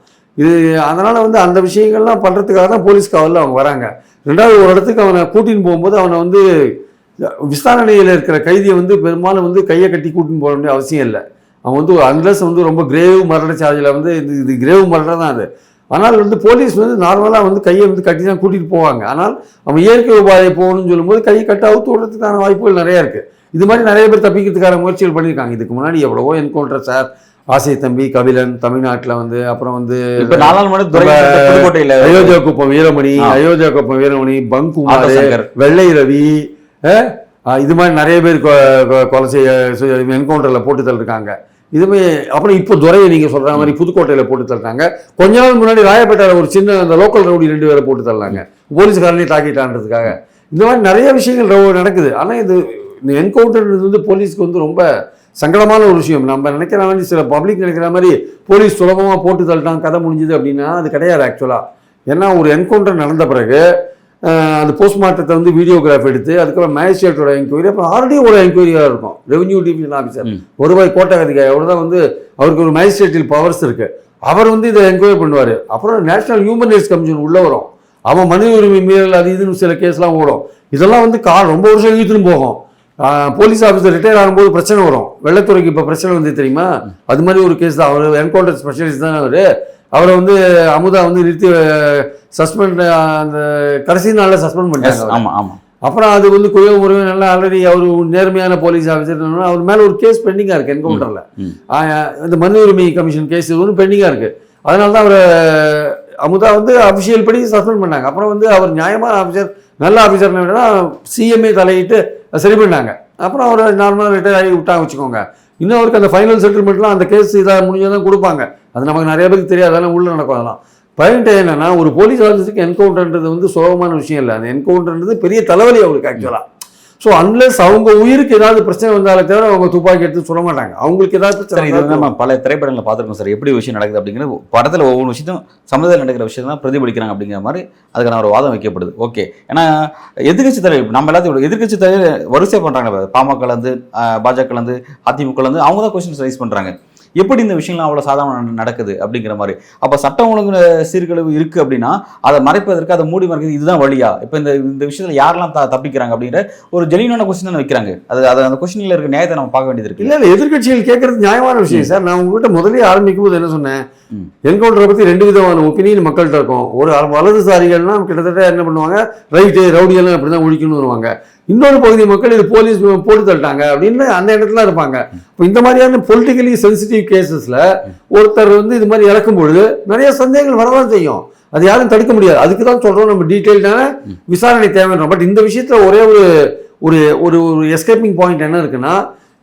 இது அதனால் வந்து அந்த விஷயங்கள்லாம் பண்ணுறதுக்காக தான் போலீஸ் காவலில் அவங்க வராங்க. ரெண்டாவது, ஒரு இடத்துக்கு அவனை கூட்டின்னு போகும்போது அவனை வந்து விசாரணையில் இருக்கிற கைதியை வந்து பெரும்பாலும் வந்து கையை கட்டி கூட்டின்னு போக வேண்டிய அவசியம் இல்லை. அவன் வந்து அன்லஸ் வந்து ரொம்ப கிரேவ் மரண சார்ஜில் வந்து இது கிரேவ் மரணம் தான் அது. ஆனால் வந்து போலீஸ் வந்து நார்மலாக வந்து கையை வந்து கட்டி தான் கூட்டிகிட்டு போவாங்க. ஆனால் அவன் இயற்கை உபாதை போகணும்னு சொல்லும்போது கையை கட்ட அவுத்து விடுறதுக்கான வாய்ப்புகள் நிறையா இருக்குது. இது மாதிரி நிறைய பேர் தப்பிக்கிறதுக்கான முயற்சிகள் பண்ணியிருக்காங்க. இதுக்கு முன்னாடி எவ்வளவோ என்கவுண்டர் சார், ஆசை தம்பி, கபிலன் தமிழ்நாட்டில் வந்து, அப்புறம் வந்து அயோத்தியா குப்பம் வீரமணி, பங்குமார், வெள்ளை ரவி, இது மாதிரி நிறைய பேர் கொலை செய்ய என்கவுண்டரில் போட்டு தள்ளிருக்காங்க. இதுவே அப்புறம் இப்போ துறையை நீங்கள் சொல்கிற மாதிரி புதுக்கோட்டையில் போட்டு தள்ளிட்டாங்க. கொஞ்ச நாள் முன்னாடி ராயப்பேட்டையில் ஒரு சின்ன அந்த லோக்கல் ரவுடி 2 பேரை போட்டு தள்ளாங்க, போலீஸ்காரனே தாக்கிட்டான்றதுக்காக. இந்த மாதிரி நிறைய விஷயங்கள் நடக்குது. ஆனால் இது என்கவுண்டர்ன்றது வந்து போலீஸ்க்கு வந்து ரொம்ப சங்கடமான ஒரு விஷயம். நம்ம நினைக்கிற மாதிரி, சில பப்ளிக் நினைக்கிற மாதிரி போலீஸ் சுலபமாக போட்டு தள்ளிட்டாங்க, கதை முடிஞ்சுது அப்படின்னா அது கிடையாது ஆக்சுவலாக. ஏன்னா ஒரு என்கவுண்டர் நடந்த பிறகு அந்த போஸ்ட்மார்ட்டத்தை வந்து வீடியோகிராஃப் எடுத்து அதுக்கப்புறம் மேஜிஸ்ட்ரேட்டோட என்கொயரி, அப்புறம் ஆல்ரெடி ஒரு என்கொயரியாக இருக்கும். ரெவன்யூ டிவிஷன் ஆஃபீஸர் ஒருபாய் கோட்டகதிகாரி, அவர் தான் வந்து அவருக்கு ஒரு மேஜிஸ்ட்ரேட்டில் பவர்ஸ் இருக்குது. அவர் வந்து இதை என்கொயரி பண்ணுவார். அப்புறம் நேஷனல் ஹியூமன் ரைட்ஸ் கமிஷன் உள்ளே வரும். அவன் மனித உரிமை மீறல் அது இதுன்னு சில கேஸ்லாம் ஓடும். இதெல்லாம் வந்து ரொம்ப வருஷம் இழுத்துன்னு போகும். போலீஸ் ஆஃபீஸர் ரிட்டையர் ஆகும்போது பிரச்சனை வரும். வெள்ளத்துறைக்கு இப்போ பிரச்சனை வந்து தெரியுமா? அது மாதிரி ஒரு கேஸ் தான். அவர் என்கவுண்டர் ஸ்பெஷலிஸ்ட் தான் அவரை வந்து அமுதா வந்து நிறுத்தி சஸ்பெண்ட், அந்த கடைசி நாளில் சஸ்பெண்ட் பண்ணிட்டாங்க. ஆமாம் ஆமாம். அப்புறம் அது வந்து குயமுறை நல்லா ஆல்ரெடி அவர் நேர்மையான போலீஸ் ஆஃபீஸர், அவர் மேலே ஒரு கேஸ் பெண்டிங்காக இருக்குது என்கவுண்டரில். இந்த மனித உரிமை கமிஷன் கேஸ் இது ஒன்று பெண்டிங்காக இருக்குது. அதனால தான் அவரை அமுதா வந்து அஃபிஷியல் படி சஸ்பெண்ட் பண்ணாங்க. அப்புறம் வந்து அவர் நியாயமான ஆஃபீஸர், நல்ல ஆஃபீஸர் வேணும்னா சிஎம்ஏ தலையிட்டு சரி பண்ணாங்க. அப்புறம் அவரை நார்மலாக ரிட்டையர் ஆகி விட்டாங்க வச்சுக்கோங்க. இன்னும் அவருக்கு அந்த ஃபைனல் செட்டில்மெண்ட்லாம் அந்த கேஸ் இதாக முடிஞ்சால் கொடுப்பாங்க. அது நமக்கு நிறைய பேருக்கு தெரியாது, அதெல்லாம் உள்ளே நடக்கும். அதெல்லாம் பாயிண்ட் என்னன்னா, ஒரு போலீஸ் ஆஃபீஸருக்கு என்கவுண்டர்ன்றது வந்து சுலபமான விஷயம் இல்லை. அந்த என்கவுண்டர்ன்றது பெரிய தலைவலி அவருக்கு ஆக்சுவலாக. ஸோ அன்லெஸ் அவங்க உயிருக்கு ஏதாவது பிரச்சனை வந்தாலே தவிர அவங்க துப்பாக்கி எடுத்து சொல்ல மாட்டாங்க. அவங்களுக்கு ஏதாவது பிரச்சனை. இது வந்து நம்ம பல திரைப்படங்களில் பார்த்துருக்கோம் சார், எப்படி விஷயம் நடக்குது அப்படிங்கிறது. படத்தில் ஒவ்வொரு விஷயத்தையும் சமுதாயம் நடக்கிற விஷயம் தான் பிரதிபலிக்கிறாங்க அப்படிங்கிற மாதிரி அதுக்கான ஒரு வாதம் வைக்கப்படுது. ஓகே, ஏன்னா எதிர்கட்சி தலைவர் நம்ம எல்லாத்தையும் எதிர்கட்சி தலைவர் வரிசை பண்ணுறாங்க. பாமகலேருந்து, பாஜகலேருந்து, அதிமுகலேருந்து அவங்க தான் கொஸ்டின்ஸ் ரைஸ் பண்ணுறாங்க. எப்படி இந்த விஷயம்லாம் அவ்வளோ சாதாரண நடக்குது அப்படிங்கிற மாதிரி. அப்போ சட்டம் ஒழுங்கு சீர்கழிவு இருக்குது அப்படின்னா அதை மறைப்பதற்கு, அதை மூடி மறைக்கிறது இதுதான் வழியா? இப்போ இந்த விஷயத்தில் யாரெல்லாம் தப்பிக்கிறாங்க அப்படிங்கிற ஒரு ஜெனியூனான கொஸ்டின் தானே வைக்கிறாங்க. அது அந்த கொஸ்டினில் இருக்க நியாயத்தை நம்ம பார்க்க வேண்டியது இருக்கு. இல்லை, எதிர்கட்சிகள் கேட்கறது நியாயமான விஷயம் சார். நான் உங்ககிட்ட முதலே ஆரம்பிக்கும் போது என்ன சொன்னேன், என்கவுண்டரை பற்றி 2 விதமான ஒப்பீனியன் மக்கள்கிட்ட இருக்கும். ஒரு வலதுசாரிகள்னா கிட்டத்தட்ட என்ன பண்ணுவாங்க, ரைட்டு ரவுடியெல்லாம் அப்படி தான் ஒழிக்கணும்னு வருவாங்க. இன்னொரு பகுதி மக்கள் இது போலீஸ் போட்டு தள்ளிட்டாங்க அப்படின்னு அந்த இடத்துல இருப்பாங்க. இப்போ இந்த மாதிரியான பொலிட்டிக்கலி சென்சிட்டிவ் கேசஸில் ஒருத்தர் வந்து இது மாதிரி இறக்கும் பொழுது நிறைய சந்தேகங்கள் வரதான் செய்யும். அது யாரும் தடுக்க முடியாது. அதுக்கு தான் சொல்கிறோம் நம்ம டீட்டெயில்டான விசாரணை தேவைன்றோம். பட் இந்த விஷயத்தில் ஒரே ஒரு ஒரு எஸ்கேப்பிங் பாயிண்ட் என்ன இருக்குன்னா,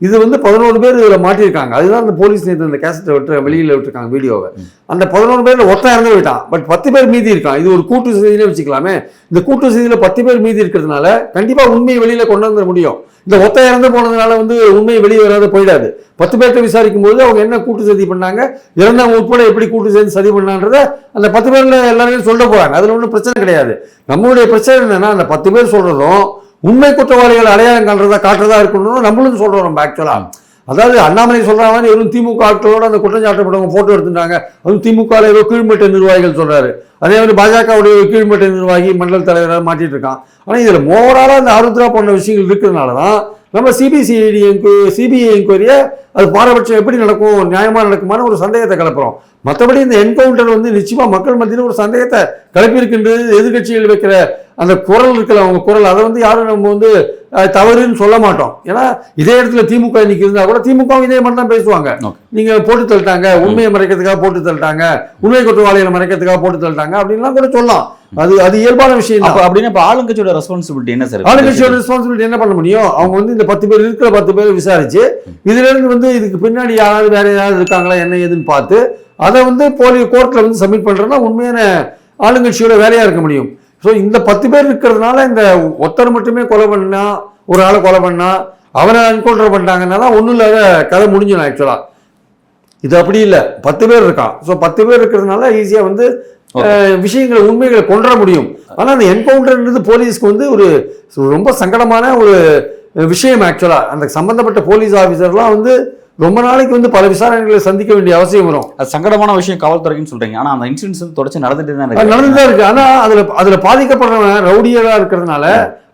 இது வந்து 11 பேர் இதில் மாட்டியிருக்காங்க. அதுதான் அந்த போலீஸ் நேற்று அந்த கேசட்டை வெளியில் விட்டுருக்காங்க வீடியோவை. அந்த 11 பேரில் ஒருத்தன் இறந்து விட்டான். பட் 10 பேர் மீதி இருக்கான். இது ஒரு கூட்டு செய்தியிலே வச்சுக்கலாமே. இந்த கூட்டு செய்தியில் 10 பேர் மீதி இருக்கிறதுனால கண்டிப்பாக உண்மையை வெளியில் கொண்டு வந்துட முடியும். இந்த ஒத்த இறந்து போனதுனால வந்து உண்மையை வெளியே வராத போயிடாது. 10 பேர்கிட்ட விசாரிக்கும் போது அவங்க என்ன கூட்டு சதி பண்ணாங்க, இறந்தவங்க உட்பட எப்படி கூட்டு சேர்ந்து சதி பண்ணான்றத அந்த 10 பேர்ல எல்லாருமே சொல்ல போறாங்க. அதுல ஒன்றும் பிரச்சனை கிடையாது. நம்மளுடைய பிரச்சனை என்னன்னா, அந்த 10 பேர் சொல்றதும் உண்மை குற்றவாளிகள் அடையாளம் காட்டுறதா இருக்கணும் நம்மளும் சொல்றோம் நம்ம ஆக்சுவலா. அதாவது அண்ணாமலை சொல்ற மாதிரி வெறும் திமுக ஆட்களோட அந்த குற்றஞ்சாட்டப்பட்டவங்க போட்டோ எடுத்துட்டாங்க. அதுவும் திமுக ஏதோ கீழ்மட்ட நிர்வாகிகள் சொல்றாரு. அதே மாதிரி பாஜகவுடைய கீழ்மட்ட நிர்வாகி மண்டல தலைவராக மாட்டிட்டு இருக்கான். ஆனால் இதில் மோராலாக இந்த ஆருத்ரா போன்ற விஷயங்கள் இருக்கிறதுனால தான் நம்ம சிபிஐ என்கொயரியை அது பாரபட்சம் எப்படி நடக்கும், நியாயமாக நடக்குமான ஒரு சந்தேகத்தை கிளப்புறோம். மற்றபடி இந்த என்கவுண்டர் வந்து நிச்சயமாக மக்கள் மத்தியில் ஒரு சந்தேகத்தை கிளப்பியிருக்கின்றது. எதிர்கட்சிகள் வைக்கிற அந்த குரல் இருக்கல, அவங்க குரல், அதை வந்து யாரும் நம்ம வந்து தவறுன்னு சொல்ல மாட்டோம். ஏன்னா இதே இடத்துல திமுக இன்னைக்கு இருந்தா கூட திமுக இதே மட்டும் தான் பேசுவாங்க. நீங்க போட்டு தள்ளிட்டாங்க, உண்மையை மறைக்கிறதுக்காக போட்டு தள்ளிட்டாங்க, உண்மை குற்றவாளிகளை மறைக்கிறதுக்காக போட்டு தள்ளிட்டாங்க அப்படின்லாம் கூட சொல்லலாம். அது இயல்பான விஷயம் தான். அப்படின்னா இப்ப ஆளுங்கட்சியோட ரெஸ்பான்சிபிலிட்டி என்ன சார்? ஆளுங்கட்சியோட ரெஸ்பான்சிபிலிட்டி என்ன பண்ண முடியும்? அவங்க வந்து இந்த 10 பேர் இருக்கிற 10 பேர் விசாரிச்சு இதுல இருந்து வந்து இதுக்கு பின்னாடி யாராவது வேற யாராவது இருக்காங்களா என்ன ஏதுன்னு பார்த்து அதை வந்து கோர்ட்ல வந்து சப்மிட் பண்றதுனா உண்மையான ஆளுங்கட்சியோட வேலையா இருக்க முடியும். ஸோ இந்த 10 பேர் இருக்கிறதுனால இந்த ஒருத்தர் மட்டுமே கொலை பண்ணா, ஒரு ஆளை கொலை பண்ணா, அவரை என்கவுண்டர் பண்ணிட்டாங்கன்னா தான் ஒன்றும் இல்லாத கதை முடிஞ்சிடும். ஆக்சுவலா இது அப்படி இல்லை, 10 பேர் இருக்கான். ஸோ 10 பேர் இருக்கிறதுனால ஈஸியாக வந்து விஷயங்களை உண்மைகளை கொண்டுற முடியும். ஆனா அந்த என்கவுண்டர்ன்றது போலீஸ்க்கு வந்து ஒரு ரொம்ப சங்கடமான ஒரு விஷயம். ஆக்சுவலா அந்த சம்பந்தப்பட்ட போலீஸ் ஆபீசர்லாம் வந்து ரொம்ப நாளைக்கு வந்து பல விசாரணைகளை சந்திக்க வேண்டிய அவசியம் வரும். அது சங்கடமான விஷயம் காவல்துறைக்குன்னு சொல்றீங்க. ஆனா அந்த இன்சிடென்ட்ஸ் வந்து தொடர்ச்சி நடந்துட்டு தான் இருக்கு. நடந்துதான் இருக்கு. ஆனா அதுல பாதிக்கப்படுறவன் ரவுடிகளா இருக்கிறதுனால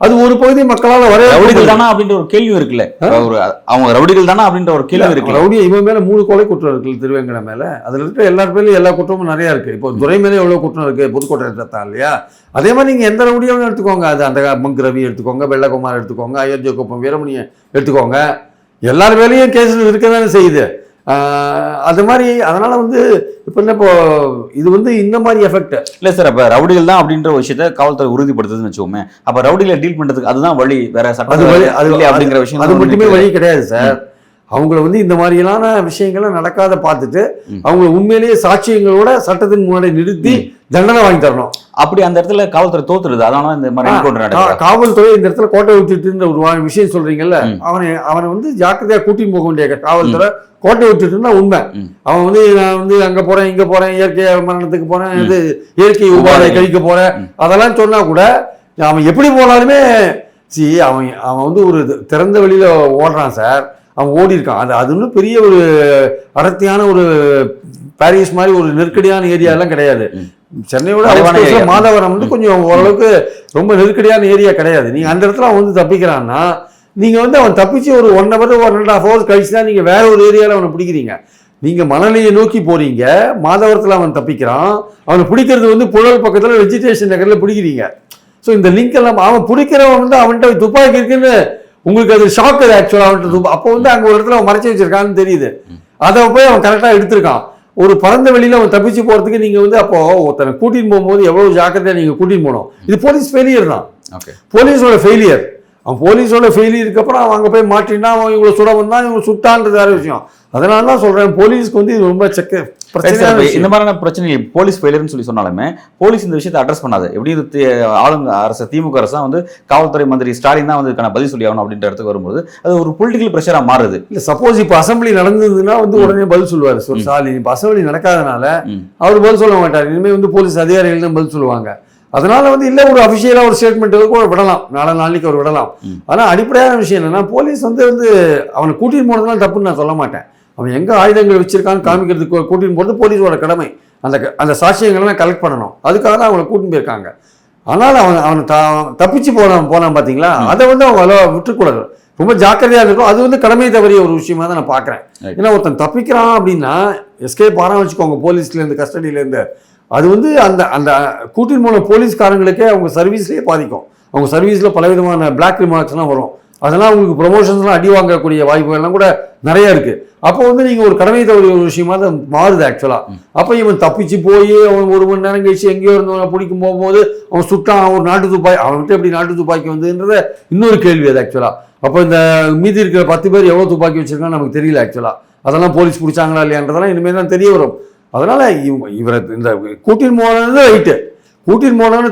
அது ஒரு பகுதி மக்களால் வர ரவுடிகள் தானா அப்படின்ற ஒரு கேள்வி இருக்குல்ல. ஒரு அவங்க ரவுடிகள் தானா அப்படின்ற ஒரு கேள்வி இருக்கு. ரவுடி இவன் மேல 3 கொலை குற்றம் இருக்கு திருவேங்கட மேல. அதுல இருக்கிற எல்லார் பேர்லயும் எல்லா குற்றமும் நிறைய இருக்கு. இப்போ துரை மேலே எவ்வளவு குற்றம் இருக்கு, புதுக்கோட்டை எடுத்தா இல்லையா? அதே மாதிரி நீங்க எந்த ரவுடியாவும் எடுத்துக்கோங்க. அது அந்த மங்க் ரவி எடுத்துக்கோங்க, வெள்ளகுமார் எடுத்துக்கோங்க, அயோத்தியா குப்பம் வீரமணியை எடுத்துக்கோங்க, எல்லார் மேலேயும் கேஸ் இருக்க தானே செய்யுது. அது மாதிரி அதனால வந்து இப்போ இது வந்து இந்த மாதிரி எஃபெக்ட் இல்லை சார். அப்போ ரவுடிகள் தான் அப்படின்ற ஒரு விஷயத்த காவல்துறை உறுதிப்படுத்துதுன்னு வச்சுக்கோமே. அப்போ ரவுடிகளை டீல் பண்ணுறதுக்கு அதுதான் வழி, வேற சட்டம் அப்படிங்கிற விஷயம் அது மட்டுமே வழி கிடையாது சார். அவங்கள வந்து இந்த மாதிரியான விஷயங்களை நடக்காத பார்த்துட்டு அவங்கள உண்மையிலேயே சாட்சியங்களோட சட்டத்தின் முன்னாடி நிறுத்தி தண்டனை வாங்கி தரணும். அப்படி அந்த இடத்துல காவல்துறை தோத்துருது. அதனால இந்த மாதிரி காவல்துறை இந்த இடத்துல கோட்டை விட்டுட்டு ஒரு விஷயம் சொல்றீங்கல்ல, அவனை வந்து ஜாக்கிரதையா கூட்டின்னு போக வேண்டிய காவல்துறை கோட்டை விட்டுட்டு இருந்தா உண்மை. அவன் வந்து நான் வந்து அங்க போறேன், இங்க போறேன், இயற்கை மரணத்துக்கு போறேன், இது இயற்கை உபாதை கழிக்க போறேன், அதெல்லாம் சொன்னா கூட அவன் எப்படி போனாலுமே அவன் வந்து ஒரு திறந்த வெளியில ஓடுறான் சார். அவன் ஓடி இருக்கான். அது இன்னும் பெரிய ஒரு அடர்த்தியான ஒரு பாரிஸ் மாதிரி ஒரு நெருக்கடியான ஏரியாலாம் கிடையாது. சென்னையோட மாதவரம் வந்து கொஞ்சம் ஓரளவுக்கு ரொம்ப நெருக்கடியான ஏரியா கிடையாது. நீங்க அந்த இடத்துல அவன் வந்து தப்பிக்கிறான்னா நீங்க வந்து அவன் தப்பிச்சு ஒரு 1 hour 1.5 hours கழிச்சு தான் நீங்க வேற ஒரு ஏரியாவில் அவனை பிடிக்கிறீங்க. நீங்க மணலியை நோக்கி போறீங்க, மாதவரத்தில் அவன் தப்பிக்கிறான், அவனை பிடிக்கிறது வந்து புழல் பக்கத்தில் வெஜிடேஷன் நகரில் பிடிக்கிறீங்க. ஸோ இந்த லிங்க் எல்லாம் அவன் பிடிக்கிறவன் வந்து அவன்கிட்ட துப்பாக்கி இருக்குன்னு உங்களுக்கு அது ஷாக். அது ஆக்சுவலாக அவன்கிட்ட அப்போ வந்து அங்கே ஒரு இடத்துல அவன் மறைச்சி வச்சிருக்கான்னு தெரியுது. அதை போய் அவன் கரெக்டாக எடுத்திருக்கான். ஒரு பறந்த வெளியில அவன் தப்பிச்சு போறதுக்கு நீங்க வந்து அப்போ ஒருத்தனை கூட்டின்னு போகும்போது எவ்வளவு ஜாக்கிரதையா நீங்க கூட்டின்னு போகணும். இது போலீஸ் ஃபெயிலியர் தான். போலீஸோட ஃபெயிலியர். அவன் போலீஸோட ஃபெயிலியருக்கு அப்புறம் அவங்க போய் மாட்டினா அவன் இவ்வளவு சுட வந்தான், இவங்க சுட்டான்றது வேற விஷயம். அதனால தான் சொல்றேன் போலீஸ்க்கு வந்து இது ரொம்ப இந்த மாதிரியான பிரச்சனை போலீஸ் ஃபெயிலியர்னு சொல்லி சொன்னாலுமே போலீஸ் இந்த விஷயத்தை அட்ரஸ் பண்ணாது. எப்படி ஆளுங்க அரசு திமுக அரசு தான் வந்து காவல்துறை மந்திரி ஸ்டாலின் தான் வந்து இதுக்கான பதில் சொல்லி ஆகணும் அப்படின்ற இடத்துக்கு வரும்போது அது ஒரு பொலிட்டிக்கல் ப்ரெஷரா மாறுது. இல்ல சப்போஸ் இப்போ அசம்பிளி நடந்ததுன்னா வந்து உடனே பதில் சொல்லுவாரு ஸ்டாலின். இப்போ அசம்பிளி நடக்காதனால அவர் பதில் சொல்ல மாட்டார். இனிமேல் வந்து போலீஸ் அதிகாரிகள் தான் பதில் சொல்லுவாங்க. அதனால வந்து இல்லை ஒரு அஃபிஷியலாக ஒரு ஸ்டேட்மெண்ட் கூட விடலாம், நாளைக்கு அவர் விடலாம். ஆனால் அடிப்படையான விஷயம் என்னன்னா போலீஸ் வந்து அவனை கூட்டிட்டு போனதுனால தப்புன்னு நான் சொல்ல மாட்டேன். அவன் எங்கே ஆயுதங்கள் வச்சிருக்கான்னு காமிக்கிறதுக்கு கூட்டின்னு போகிறது போலீஸோட கடமை. அந்த சாட்சியங்கள்லாம் கலெக்ட் பண்ணணும். அதுக்காக தான் அவனை கூட்டின்னு போயிருக்காங்க. ஆனால் அவனை தப்பிச்சு போனான் பார்த்தீங்களா, அதை வந்து அவங்க விட்டுக்கூடாது, ரொம்ப ஜாக்கிரதையாக இருக்கும். அது வந்து கடமை தவறிய ஒரு விஷயமா தான் நான் பார்க்குறேன். ஏன்னா ஒருத்தன் தப்பிக்கிறான் அப்படின்னா எஸ்கேப் ஆறான் வச்சுக்கோங்க போலீஸ்லேருந்து, கஸ்டடியிலேருந்து. அது வந்து அந்த கூட்டின் போன போலீஸ்காரங்களுக்கே அவங்க சர்வீஸ்லேயே பாதிக்கும். அவங்க சர்வீஸில் பலவிதமான பிளாக் ரிமார்க்ஸ்லாம் வரும். அதெல்லாம் உங்களுக்கு ப்ரொமோஷன்ஸ்லாம் அடி வாங்கக்கூடிய வாய்ப்புகள்லாம் கூட நிறைய இருக்குது. அப்போ வந்து நீங்கள் ஒரு கடமை தவறிய ஒரு விஷயமா தான் மாறுது ஆக்சுவலாக. அப்போ இவன் தப்பிச்சு போய் அவன் 1 மணி நேரம் கழிச்சு எங்கேயோ இருந்தவனை பிடிக்கும் போகும்போது அவன் சுட்டான், ஒரு நாட்டு துப்பாக்கி, அவன்கிட்ட எப்படி நாட்டு துப்பாக்கி வந்ததுன்றத இன்னொரு கேள்வி அது ஆக்சுவலாக. அப்போ இந்த மீதி இருக்கிற 10 பேர் எவ்வளோ துப்பாக்கி வச்சிருக்கான்னு நமக்கு தெரியல ஆக்சுவலாக. அதெல்லாம் போலீஸ் பிடிச்சாங்களா இல்லையான்றதெல்லாம் இனிமேல் தான் தெரிய வரும். அதனால இவரை இந்த கூட்டின் போனது ரைட்டு, கூட்டின் போனவனு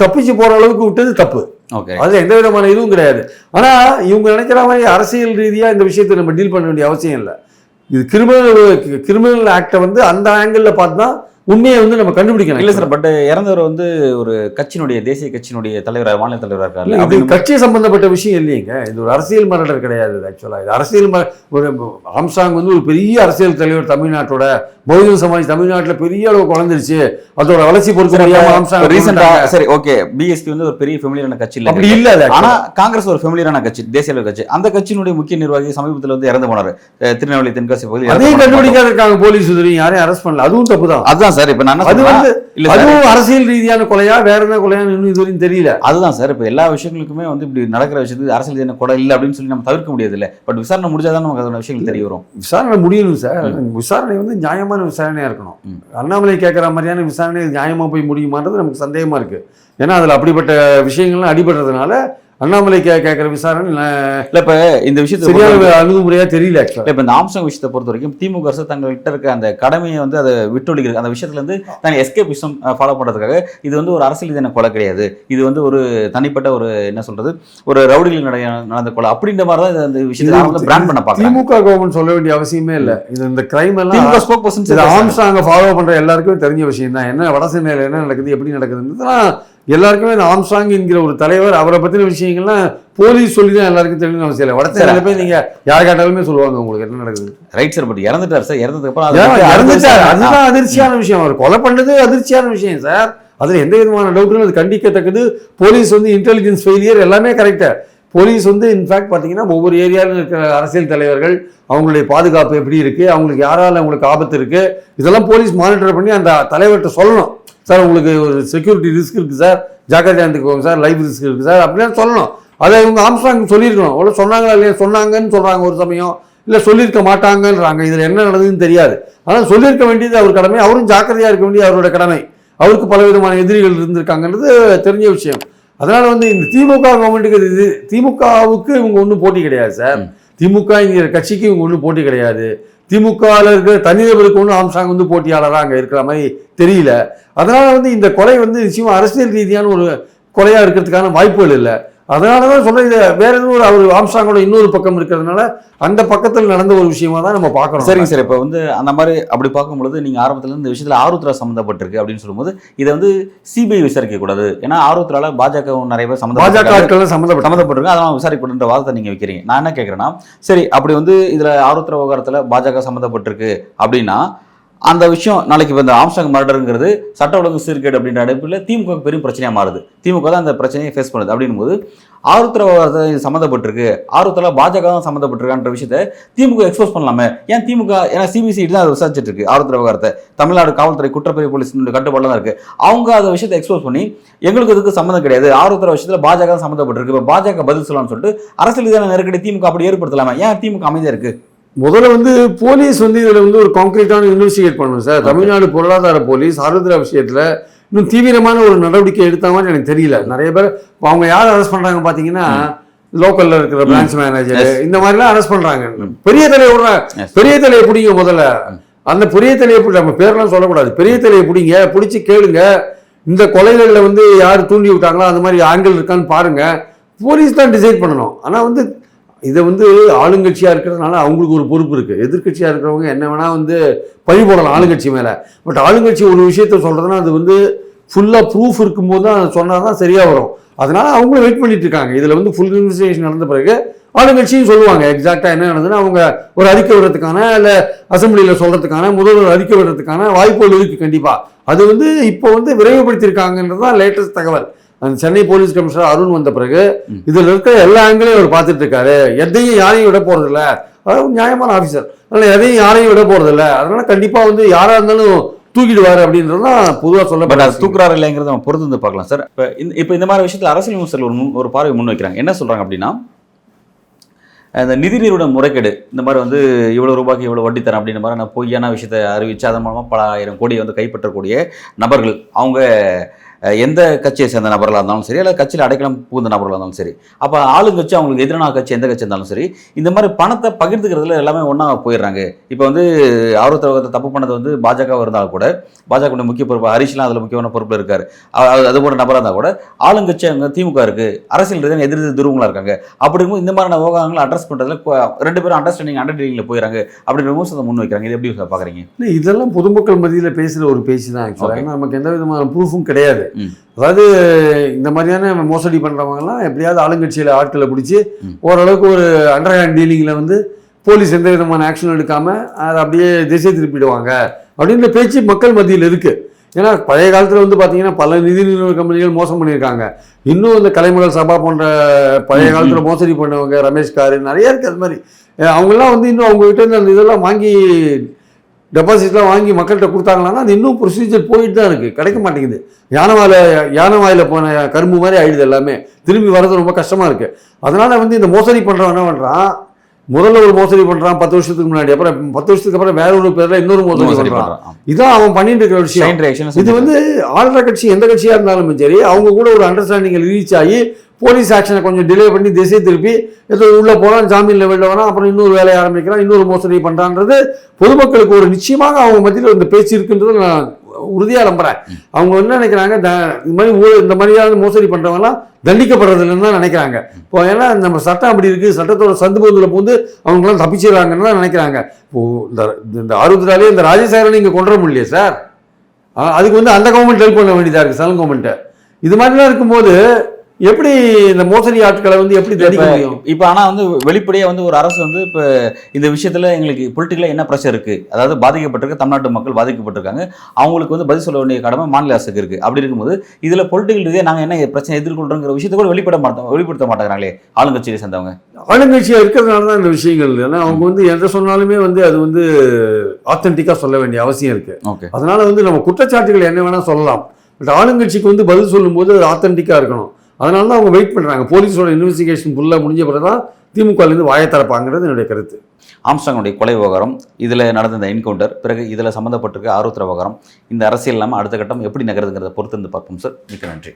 தப்பிச்சு போற அளவுக்கு விட்டது தப்பு. அதுல எந்த விதமான இதுவும் கிடையாது. ஆனா இவங்க நினைக்கிற மாதிரி அரசியல் ரீதியா இந்த விஷயத்தை நம்ம டீல் பண்ண வேண்டிய அவசியம் இல்லை. இது கிரிமினல் ஆக்டை வந்து அந்த ஆங்கிள் பார்த்து தான் உண்மையை வந்து நம்ம கண்டுபிடிக்கணும். இல்லை சார், பட் இறந்தவர் வந்து ஒரு கட்சியினுடைய தேசிய கட்சியினுடைய தலைவராக, மாநில தலைவராக இருக்காரு. அது கட்சி சம்பந்தப்பட்ட விஷயம் இல்லைங்க. இது ஒரு அரசியல் மரடர் கிடையாது. ஆக்சுவலாக இது அரசியல் ஒரு ஆம்ஸ்ட்ராங் வந்து ஒரு பெரிய அரசியல் தலைவர், தமிழ்நாட்டோட பகுஜன் சமாஜ் தமிழ்நாட்டில் பெரிய அளவுக்கு வளர்ந்துருச்சு, அதோட வளர்ச்சி பொறுத்த ரீசெண்டா. சரி, ஓகே, பிஎஸ்பி வந்து ஒரு பெரிய ஃபெமிலியரான கட்சி இல்லை, அப்படி இல்லை. ஆனா காங்கிரஸ் ஒரு ஃபெமிலியரான கட்சி, தேசிய அளவு கட்சி. அந்த கட்சியினுடைய முக்கிய நிர்வாகி சமீபத்தில் வந்து இறந்து போனாரு, திருநெல்வேலி தென்காசி பகுதி. அதையும் கண்டுபிடிக்காத இருக்காங்க போலீஸ், யாரையும் அரெஸ்ட் பண்ணல. அதுவும் தப்பு தான். அதுதான் சார். இப்ப நான் அதுவும் அரசியல் ரீதியான கொலையா வேற என்ன கொலையான்னு இன்னும் இதுவரையும் தெரியல. அதுதான் சார். இப்ப எல்லா விஷயங்களுக்குமே வந்து இப்படி நடக்கிற விஷயத்துக்கு அரசியல் ரீதியான கொலை இல்லை அப்படின்னு சொல்லி நம்ம தவிர்க்க முடியாது இல்லை. பட் விசாரணை முடிஞ்சாதான் நமக்கு அதோட விஷயங்கள் தெரிய வரும். விசாரணை முடியணும் சார். விசாரணை வந்து நியாயமான விசாரணையா இருக்கணும். அண்ணாமலை கேட்கற மாதிரியான விசாரணை நியாயமா போய் முடியுமான்றது நமக்கு சந்தேகமா இருக்கு. ஏன்னா அதுல அப்படிப்பட்ட விஷயங்கள்லாம் அடிபடுறதுனால அண்ணாமலை கேட்குற விசாரணை இல்ல இப்ப இந்த விஷயத்தை சரியான அணுகுமுறையா தெரியல ஆக்சுவலா. இப்ப இந்த ஆம்ஸ்ட்ராங் விஷயத்தை பொறுத்த வரைக்கும் திமுக அரசு தங்கள்கிட்ட இருக்க அந்த கடமையை வந்து அதை விட்டொழிக்கிறது, அந்த விஷயத்துல இருந்து தனி எஸ்கேபிசம் ஃபாலோ பண்றதுக்காக இது வந்து ஒரு அரசியல் ரீதியான கொலை கிடையாது, இது வந்து ஒரு தனிப்பட்ட ஒரு என்ன சொல்றது ஒரு ரவுடிகள் நடந்த கொலை அப்படின்ற மாதிரி தான் இந்த விஷயத்தை பிராண்ட் பண்ண பார்க்கறாங்க. திமுக கவர்மெண்ட் சொல்ல வேண்டிய அவசியமே இல்லை. இது இந்த கிரைம் எல்லாம் திமுக ஸ்போக் பர்சன் ஆம்ஸ்ட்ராங் ஃபாலோ பண்ற எல்லாருக்கும் தெரிஞ்ச விஷயம் தான். என்ன வடசென்னையில என்ன நடக்குது, எப்படி நடக்குதுன்னு எல்லாருக்குமே இந்த ஆம்ஸ்ட்ராங் என்கிற ஒரு தலைவர் அவரை பத்தின விஷயங்கள்லாம் போலீஸ் சொல்லி தான் எல்லாருக்கும் தெரியணும் அவசியம் இல்லை. வடசென்னையில போய் நீங்க யார் கேட்டாலுமே சொல்லுவாங்க உங்களுக்கு என்ன நடக்குது. ரைட் சார், பட் இறந்துட்டார் சார், இறந்ததுக்கு அப்புறம் இறந்துட்டார், அதுதான் அதிர்ச்சியான விஷயம். அவர் கொலை பண்ணது அதிர்ச்சியான விஷயம் சார், அதுல எந்த விதமான டவுட்டும் அது கண்டிக்கத்தக்கது. போலீஸ் வந்து இன்டெலிஜென்ஸ் ஃபெயிலியர் எல்லாமே கரெக்டா. போலீஸ் வந்து இன்ஃபேக்ட் பார்த்தீங்கன்னா ஒவ்வொரு ஏரியாவில் இருக்கிற அரசியல் தலைவர்கள் அவங்களுடைய பாதுகாப்பு எப்படி இருக்குது, அவங்களுக்கு யாரால் அவங்களுக்கு ஆபத்து இருக்குது, இதெல்லாம் போலீஸ் மானிட்டர் பண்ணி அந்த தலைவர்கிட்ட சொல்லணும். சார் உங்களுக்கு ஒரு செக்யூரிட்டி ரிஸ்க் இருக்குது சார், ஜாக்கிரதையாக இருந்துக்கோங்க சார், லைஃப் ரிஸ்க் இருக்குது சார் அப்படின்னு சொல்லணும். அதை இவங்க ஆம்ஸ்ட்ராங் சொல்லியிருக்கணும். அவ்வளோ சொன்னாங்களா இல்லையா, சொன்னாங்கன்னு சொல்கிறாங்க ஒரு சமயம், இல்லை சொல்லியிருக்க மாட்டாங்கன்றாங்க. இதில் என்ன நடந்ததுன்னு தெரியாது. ஆனால் சொல்லியிருக்க வேண்டியது அவர் கடமை, அவரும் ஜாக்கிரதையாக இருக்க வேண்டியது அவரோட கடமை. அவருக்கு பலவிதமான எதிரிகள் இருந்திருக்காங்கன்றது தெரிஞ்ச விஷயம். அதனால வந்து இந்த திமுக கவர்மெண்ட்டுக்கு இது திமுகவுக்கு இவங்க ஒன்றும் போட்டி கிடையாது சார். திமுக என்கிற கட்சிக்கு இவங்க ஒன்றும் போட்டி கிடையாது. திமுகவில் இருக்கிற தனிநபருக்கு ஒன்றும் ஆம்ஸ்ட்ராங் வந்து போட்டியாளராக அங்கே இருக்கிற மாதிரி தெரியல. அதனால வந்து இந்த கொலை வந்து நிச்சயமாக அரசியல் ரீதியான ஒரு கொலையாக இருக்கிறதுக்கான வாய்ப்புகள் இல்லை. அதனால தான் சொல்ல இது வேற எதுவும் ஒரு அவர் ஆம்ஸ்ட்ராங்கோட இன்னொரு பக்கம் இருக்கிறதுனால அந்த பக்கத்தில் நடந்த ஒரு விஷயமா தான் நம்ம பார்க்கணும். சரிங்க சார், இப்போ வந்து அந்த மாதிரி அப்படி பார்க்கும்பொழுது நீங்கள் ஆரம்பத்தில் இந்த விஷயத்தில் ஆருத்ரா சம்மந்தப்பட்டிருக்கு அப்படின்னு சொல்லும்போது இதை வந்து சிபிஐ விசாரிக்க கூடாது, ஏன்னா ஆருத்ரால பாஜக நிறைய பேர் சம்மந்தப்பட்டிருக்கு, அதெல்லாம் விசாரிக்கப்படுன்ற வாதத்தை நீங்கள் வைக்கிறீங்க. நான் என்ன கேட்குறேன்னா, சரி அப்படி வந்து இதில் ஆருத்ரா விவகாரத்தில் பாஜக சம்மந்தப்பட்டிருக்கு அப்படின்னா அந்த விஷயம் நாளைக்கு இப்போ இந்த ஆம்ஸ்ட்ராங் மர்டருங்கிறது சட்ட ஒழுங்கு சீர்கேடு அப்படின்ற அடைப்பில் திமுக பெரும் பிரச்சனையாக மாறுது. திமுக தான் அந்த பிரச்சனையை ஃபேஸ் பண்ணுது. அப்படின்னும் போது ஆருத்ரா சம்மந்தப்பட்டிருக்கு, ஆருத்ரா பாஜக தான் சம்மந்தப்பட்டிருக்கான்ற விஷயத்தை திமுக எக்ஸ்போஸ் பண்ணலாமே, ஏன் திமுக, ஏன்னா சிபிசிஐடி தான் அதை விசாரிச்சுட்டு இருக்கு ஆருத்ரா விவகாரத்தை, தமிழ்நாடு காவல்துறை குற்றப்பிரிவு போலீஸ் கட்டுப்பாடு தான் இருக்கு. அவங்க அதை விஷயத்தை எக்ஸ்போஸ் பண்ணி எங்களுக்கு இதுக்கு சம்மந்தம் கிடையாது, ஆருத்ரா விஷயத்தில் பாஜக தான் சம்மந்தப்பட்டிருக்கு, இப்போ பாஜக பதில் சொல்லலாம்னு சொல்லிட்டு அரசியல் ரீதியான நெருக்கடி திமுக அப்படி ஏற்படுத்தலாமா, ஏன் திமுக அமைதியாக இருக்கு? முதல்ல வந்து போலீஸ் வந்து இதில் வந்து ஒரு கான்கிரீட்டான இன்வெஸ்டிகேட் பண்ணணும் சார். தமிழ்நாடு பொருளாதார போலீஸ் ஆருத்ரா விஷயத்தில் இன்னும் தீவிரமான ஒரு நடவடிக்கை எடுத்த மாதிரி எனக்கு தெரியல. நிறைய பேர் அவங்க யார் அரெஸ்ட் பண்ணுறாங்க பார்த்தீங்கன்னா லோக்கலில் இருக்கிற பிரான்ச் மேனேஜர் இந்த மாதிரிலாம் அரெஸ்ட் பண்ணுறாங்க. பெரிய தலையை விடுறாங்க, பெரிய தலையை பிடிங்க முதல்ல. அந்த பெரிய தலையை நம்ம பேரெல்லாம் சொல்லக்கூடாது, பெரிய தலையை பிடிங்க, பிடிச்சி கேளுங்க இந்த கொலைகளில் வந்து யார் தூண்டி விட்டாங்களோ அந்த மாதிரி ஆண்கள் இருக்கான்னு பாருங்க. போலீஸ் தான் டிசைட் பண்ணணும். ஆனால் வந்து இதை வந்து ஆளுங்கட்சியாக இருக்கிறதுனால அவங்களுக்கு ஒரு பொறுப்பு இருக்குது. எதிர்கட்சியாக இருக்கிறவங்க என்ன வேணால் வந்து பழி போடலாம் ஆளுங்கட்சி மேலே. பட் ஆளுங்கட்சி ஒரு விஷயத்த சொல்கிறதுனா அது வந்து ஃபுல்லாக ப்ரூஃப் இருக்கும்போது தான் சொன்னால் தான் சரியாக வரும். அதனால் அவங்களும் வெயிட் பண்ணிட்டு இருக்காங்க. இதில் வந்து ஃபுல் இன்வெஸ்டிகேஷன் நடந்த பிறகு ஆளுங்கட்சியும் சொல்லுவாங்க எக்ஸாக்டாக என்ன நடந்ததுன்னு. அவங்க ஒரு அறிக்கை விடுறதுக்கான இல்லை அசம்பிளியில் சொல்கிறதுக்கான முதல்வர் அறிக்கை விடுறதுக்கான வாய்ப்புகள் இருக்குது கண்டிப்பாக. அது வந்து இப்போ வந்து விரைவுபடுத்தியிருக்காங்கன்றது தான் லேட்டஸ்ட் தகவல். அந்த சென்னை போலீஸ் கமிஷனர் அருண் வந்த பிறகு இதில் இருக்கிற எல்லா ஆங்கிலையும் அவர் பார்த்துட்டு இருக்காரு. எதையும் யாரையும் விட போறதில்ல, அதாவது நியாயமான ஆஃபீஸர், அதனால எதையும் யாரையும் விட போறதில்ல. அதனால கண்டிப்பாக வந்து யாராக இருந்தாலும் தூக்கிடுவாரு அப்படின்றதுதான் பொதுவாக சொல்ல. பட் அது தூக்குறாரு இல்லைங்கிறத நம்ம பொறுத்து வந்து பார்க்கலாம் சார். இப்போ இந்த மாதிரி விஷயத்தில் அரசியல் விமர்சகர்கள் ஒரு பார்வை முன் வைக்கிறாங்க. என்ன சொல்றாங்க அப்படின்னா, இந்த நிதி நிறுவன முறைகேடு இந்த மாதிரி வந்து இவ்வளோ ரூபாய்க்கு இவ்வளோ வட்டி தரேன் அப்படின்ற மாதிரி நான் பொய்யான விஷயத்தை அறிவிச்சு அதன் மூலமாக பல ஆயிரம் கோடியை வந்து கைப்பற்றக்கூடிய நபர்கள், அவங்க எந்த கட்சியை சேர்ந்த நபர்களாக இருந்தாலும் சரி, அல்லது கட்சியில் அடைக்கலம் புகுந்த நபர்களாக இருந்தாலும் சரி, அப்போ ஆளுங்கட்சி அவங்களுக்கு எதிரான கட்சி எந்த கட்சி இருந்தாலும் சரி, இந்த மாதிரி பணத்தை பகிர்ந்துக்கிறதுல எல்லாமே ஒன்றா போயிடுறாங்க. இப்போ வந்து ஆர்வத்தை தப்பு பண்ணது வந்து பாஜக இருந்தாலும் கூட, பாஜக முக்கிய பொறுப்பு ஹரிஷ்லாம் அதில் முக்கியமான பொறுப்பில் இருக்காரு, அது போன்ற நபராக இருந்தால் கூட ஆளுங்கட்சி அங்கே திமுக இருக்குது, அரசியல் ரீதியாக எதிர்த்து துருவங்களாக இருக்காங்க. அப்படிங்கும் இந்த மாதிரியான விவகாரங்களை அட்ரஸ் பண்ணுறதுல ரெண்டு பேரும் அண்டர்ஸ்டாண்டிங்கில் போயிடறாங்க அப்படின்னு விமர்சனத்தை முன் வைக்கிறாங்க. இது எப்படி பார்க்குறீங்க? இதெல்லாம் பொதுமக்கள் மத்தியில் பேசுகிற ஒரு பேச்சு தான் ஆக்சுவலாக. நமக்கு எந்த விதமான ப்ரூஃபும் கிடையாது. அதாவது இந்த மாதிரியான மோசடி பண்ணுறவங்கலாம் எப்படியாவது ஆளுங்கட்சியில் ஆட்களை பிடிச்சி ஓரளவுக்கு ஒரு அண்டர் ஹேண்ட் டீலிங்கில் வந்து போலீஸ் எந்த விதமான ஆக்ஷன் எடுக்காமல் அதை அப்படியே திசை திருப்பிடுவாங்க அப்படின்ற பேச்சு மக்கள் மத்தியில் இருக்குது. ஏன்னா பழைய காலத்தில் வந்து பார்த்தீங்கன்னா பல நிதி நிறுவன கம்பெனிகள் மோசம் பண்ணியிருக்காங்க. இன்னும் இந்த கலைமகள் சபா போன்ற பழைய காலத்தில் மோசடி பண்ணவங்க, ரமேஷ் காரு நிறைய இருக்குது. அது மாதிரி அவங்கெல்லாம் வந்து இன்னும் அவங்ககிட்ட அந்த இதெல்லாம் வாங்கி டெபாசிட்லாம் வாங்கி மக்கள்கிட்ட கொடுத்தாங்களான்னா அது இன்னும் ப்ரொசீஜர் போயிட்டு தான் இருக்குது, கிடைக்க மாட்டேங்குது. யானை வாயில் போன கரும்பு மாதிரி ஆயிடுது எல்லாமே, திரும்பி வர்றது ரொம்ப கஷ்டமாக இருக்குது. அதனால் வந்து இந்த மோசடி பண்ணுறவன் என்ன பண்ணுறான், முதல்ல ஒரு மோசடி பண்றான் 10 வருஷத்துக்கு முன்னாடி, அப்புறம் 10 வருஷத்துக்கு அப்புறம் வேற ஒரு பேர்ல இன்னொரு மோசடி சரி பண்றான். பண்றான். இதான் அவன் பண்ணிட்டு இருக்கிற விஷயம். Chain reaction இது வந்து ஆளுற கட்சி எந்த கட்சியா இருந்தாலும் சரி, அவங்க கூட ஒரு அண்டர்ஸ்டாண்டிங் ரீச் ஆகி போலீஸ் ஆக்ஷனை கொஞ்சம் டிலே பண்ணி திசை திருப்பி ஏதோ உள்ள போறான், ஜாமீன்ல வெளில வரான், அப்புறம் இன்னொரு வேலையை ஆரம்பிக்கிறான், இன்னொரு மோசடி பண்றான்றது பொதுமக்களுக்கு ஒரு நிச்சயமாக அவங்க மத்தியில் இந்த பேச்சு இருக்குன்றது நான் உறுதியா நம்புறேன். அவங்க என்ன நினைக்கிறாங்க, இந்த மாதிரி இந்த மாதிரியான மோசடி பண்றவங்கலாம் தண்டிக்கப்படுறதுன்னு தான் நினைக்கிறாங்க. இப்போ ஏன்னா நம்ம சட்டம் அப்படி இருக்கு, சட்டத்தோட சந்து பகுதியில் போந்து அவங்களாம் தப்பிச்சிடறாங்கன்னு தான் நினைக்கிறாங்க. இப்போ இந்த ஆர்வத்தினாலே இந்த ராஜசேகரனை இங்கே கொண்டு வர முடியலையே சார், அதுக்கு வந்து அந்த கவர்மெண்ட் ஹெல்ப் பண்ண வேண்டியதா இருக்கு, சென்ட்ரல் கவர்மெண்ட். இது மாதிரிலாம் இருக்கும்போது எப்படி இந்த மோசடி ஆட்களை வந்து எப்படி தண்டிக்க முடியும்? இப்போ ஆனால் வந்து வெளிப்படையாக வந்து ஒரு அரசு வந்து இப்போ இந்த விஷயத்தில் எங்களுக்கு பொலிட்டிக்கலாக என்ன ப்ரெஷர் இருக்குது, அதாவது பாதிக்கப்பட்டிருக்க தமிழ்நாட்டு மக்கள் பாதிக்கப்பட்டிருக்காங்க, அவங்களுக்கு வந்து பதில் சொல்ல வேண்டிய கடமை மாநில அரசுக்கு இருக்குது. அப்படி இருக்கும்போது இதில் பொலிட்டிக்கல் ரீதியாக நாங்கள் என்ன பிரச்சனை எதிர்கொள்கிறோங்கிற விஷயத்தை கூட வெளிப்படுத்த மாட்டேங்கிறாங்களே ஆளுங்கட்சியை சேர்ந்தவங்க. ஆளுங்கட்சியாக இருக்கிறதுனால தான் இந்த விஷயங்கள். ஏன்னா அவங்க வந்து எதை சொன்னாலுமே வந்து அது வந்து ஆத்தென்டிக்காக சொல்ல வேண்டிய அவசியம் இருக்குது. ஓகே, அதனால வந்து நம்ம குற்றச்சாட்டுகள் என்ன வேணால் சொல்லலாம், பட் ஆளுங்கட்சிக்கு வந்து பதில் சொல்லும்போது அது ஆத்தென்டிக்காக இருக்கணும். அதனால தான் அவங்க வெயிட் பண்ணுறாங்க. போலீஸோட இன்வெஸ்டிகேஷன் ஃபுல்லாக முடிஞ்ச பிறகு தான் திமுகலேருந்து வாயை திறப்பாங்கிறது என்னுடைய கருத்து. ஆம்ஸ்ட்ராங்குடைய கொலை விவகாரம், இதில் நடந்த இந்த என்கவுண்டர், பிறகு இதில் சம்மந்தப்பட்டிருக்க ஆருத்ரா விவகாரம், இந்த அரசியல் இல்லாமல் அடுத்த கட்டம் எப்படி நகருதுங்கிறத பொறுத்து வந்து பார்ப்போம் சார். மிக்க நன்றி.